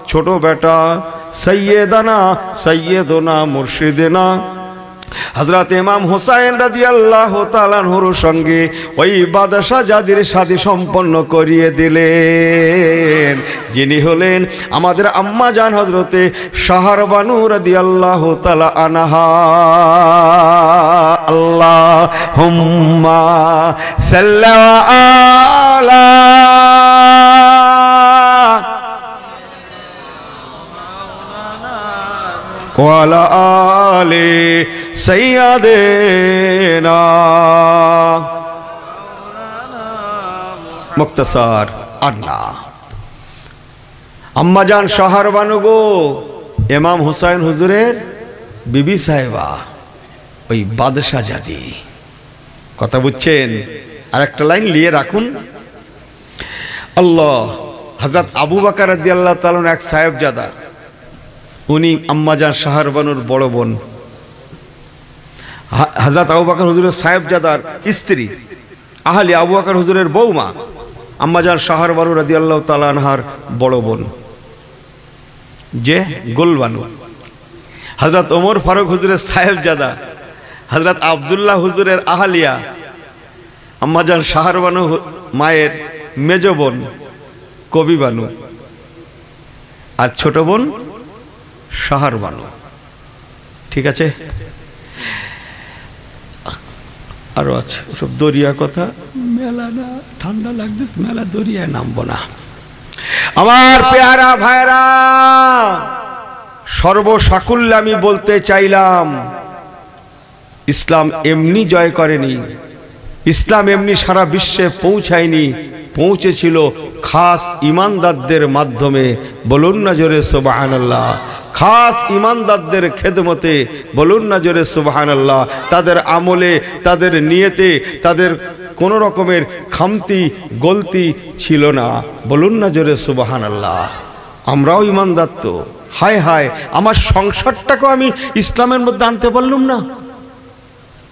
ছোট বেটা সৈয়দানা সৈয়দনা মুর্শিদেনা হযরত ইমাম হুসাইন রাদিয়াল্লাহু তাআলা আনহুর সঙ্গে ওই বাদশাহ জাদির শাদী সম্পন্ন করিয়ে দিলেন, যিনি হলেন আমাদের আম্মা জান হযরতে শাহরবানু রাদিয়াল্লাহু তাআলা আনহা। আল্লাহুম্মা সাল্লি আলা ওয়ালা আলি সাইয়্যিদিনা। মুক্তাসার আন্না আম্মাজান শাহরবানু গো, ইমাম হুসাইন হুজুরের বিবি সাহেবা, ওই বাদশাহ জাদি। কথা বুঝছেন? আর একটা লাইন নিয়ে রাখুন। আল্লাহ, হযরত আবু বকর রাদিয়াল্লাহু তাআলা এক সাহেবজাদা, উনি আম্মাজান শাহরবানুর বড় বোন। হযরত আবু বকর হুজুরের সাহেবজাদার স্ত্রী আহলি আবু বকর হুজুরের বৌমা আম্মাজান শাহরবানু রাদিয়াল্লাহু তাআলা আনহার বড় বোন যে গোলবানু। হযরত ওমর ফারুক হুজুরের সাহেবজাদা হযরত আব্দুল্লাহ হুজুরের আহলিয়া আম্মাজান শাহরবানু মায়ের মেজ বোন কবিবানু, আর ছোট বোন শাহরবানু। ঠিক আছে? আরো আছে সব দরিয়া কথা, মেলা না, ঠান্ডা লাগছে, মেলা দরিয়ায় নামবো না। আমার পেয়ারা ভাইরা, সর্বসাকুল্যে আমি বলতে চাইলাম, ইসলাম এমনি জয় করেনি, ইসলাম এমনি সারা বিশ্বে পৌঁছায়নি, পৌঁছেছিল খাস ইমানদারদের মাধ্যমে। বলুন না জোরে সুবহানাল্লাহ। খাস ইমানদারদের খেদমতে, বলুন না জোরে সুবহানাল্লাহ। তাদের আমলে, তাদের নিয়তে, তাদের কোনো রকমের খামতি গলতি ছিল না, বলুন না জোরে সুবহানাল্লাহ। আমরাও ইমানদার তো, হায় হায় আমার সংসারটাকেও আমি ইসলামের মধ্যে আনতে পারলাম না,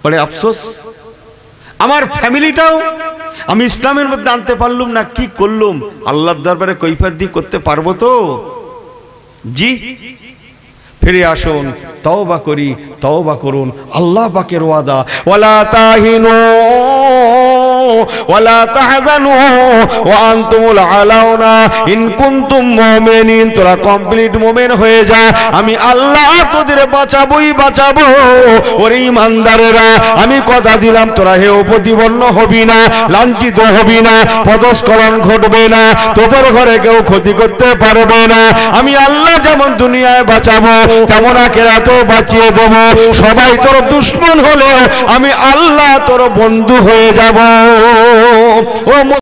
বড় আফসোস। আমার ফ্যামিলিটাও আমি ইসলামের মধ্যে আনতে পারলাম না, কি করলাম? আল্লাহর দরবারে কৈফিয়ত দিয়ে করতে পারবো তো? জি, ফিরে আসুন, তওবা করি, তওবা করুন। আল্লাহ পাকের ওয়াদা, ওয়ালা তাহিনু ওয়ালা তাহজানু ওয়া আনতুমুল আলাউনা ইন কুনতুম মুমিনিন। তোরা কমপ্লিট মুমিন হয়ে যা, আমি আল্লাহ তোদের বাঁচাবোই বাঁচাবো। ওরে ইমানদারেরা, আমি কথা দিলাম তোরা হেও প্রতিপন্ন হবি না, লাঞ্ছিত হবি না, পদস্খলন ঘটবে না, তোদের ঘরে কেউ ক্ষতি করতে পারবে না। আমি আল্লাহ যেমন দুনিয়ায় বাঁচাবো, তেমন আখিরাতেও বাঁচিয়ে দেবো। সবাই তোর দুশমন হলেও আমি আল্লাহ তোর বন্ধু হয়ে যাব। ও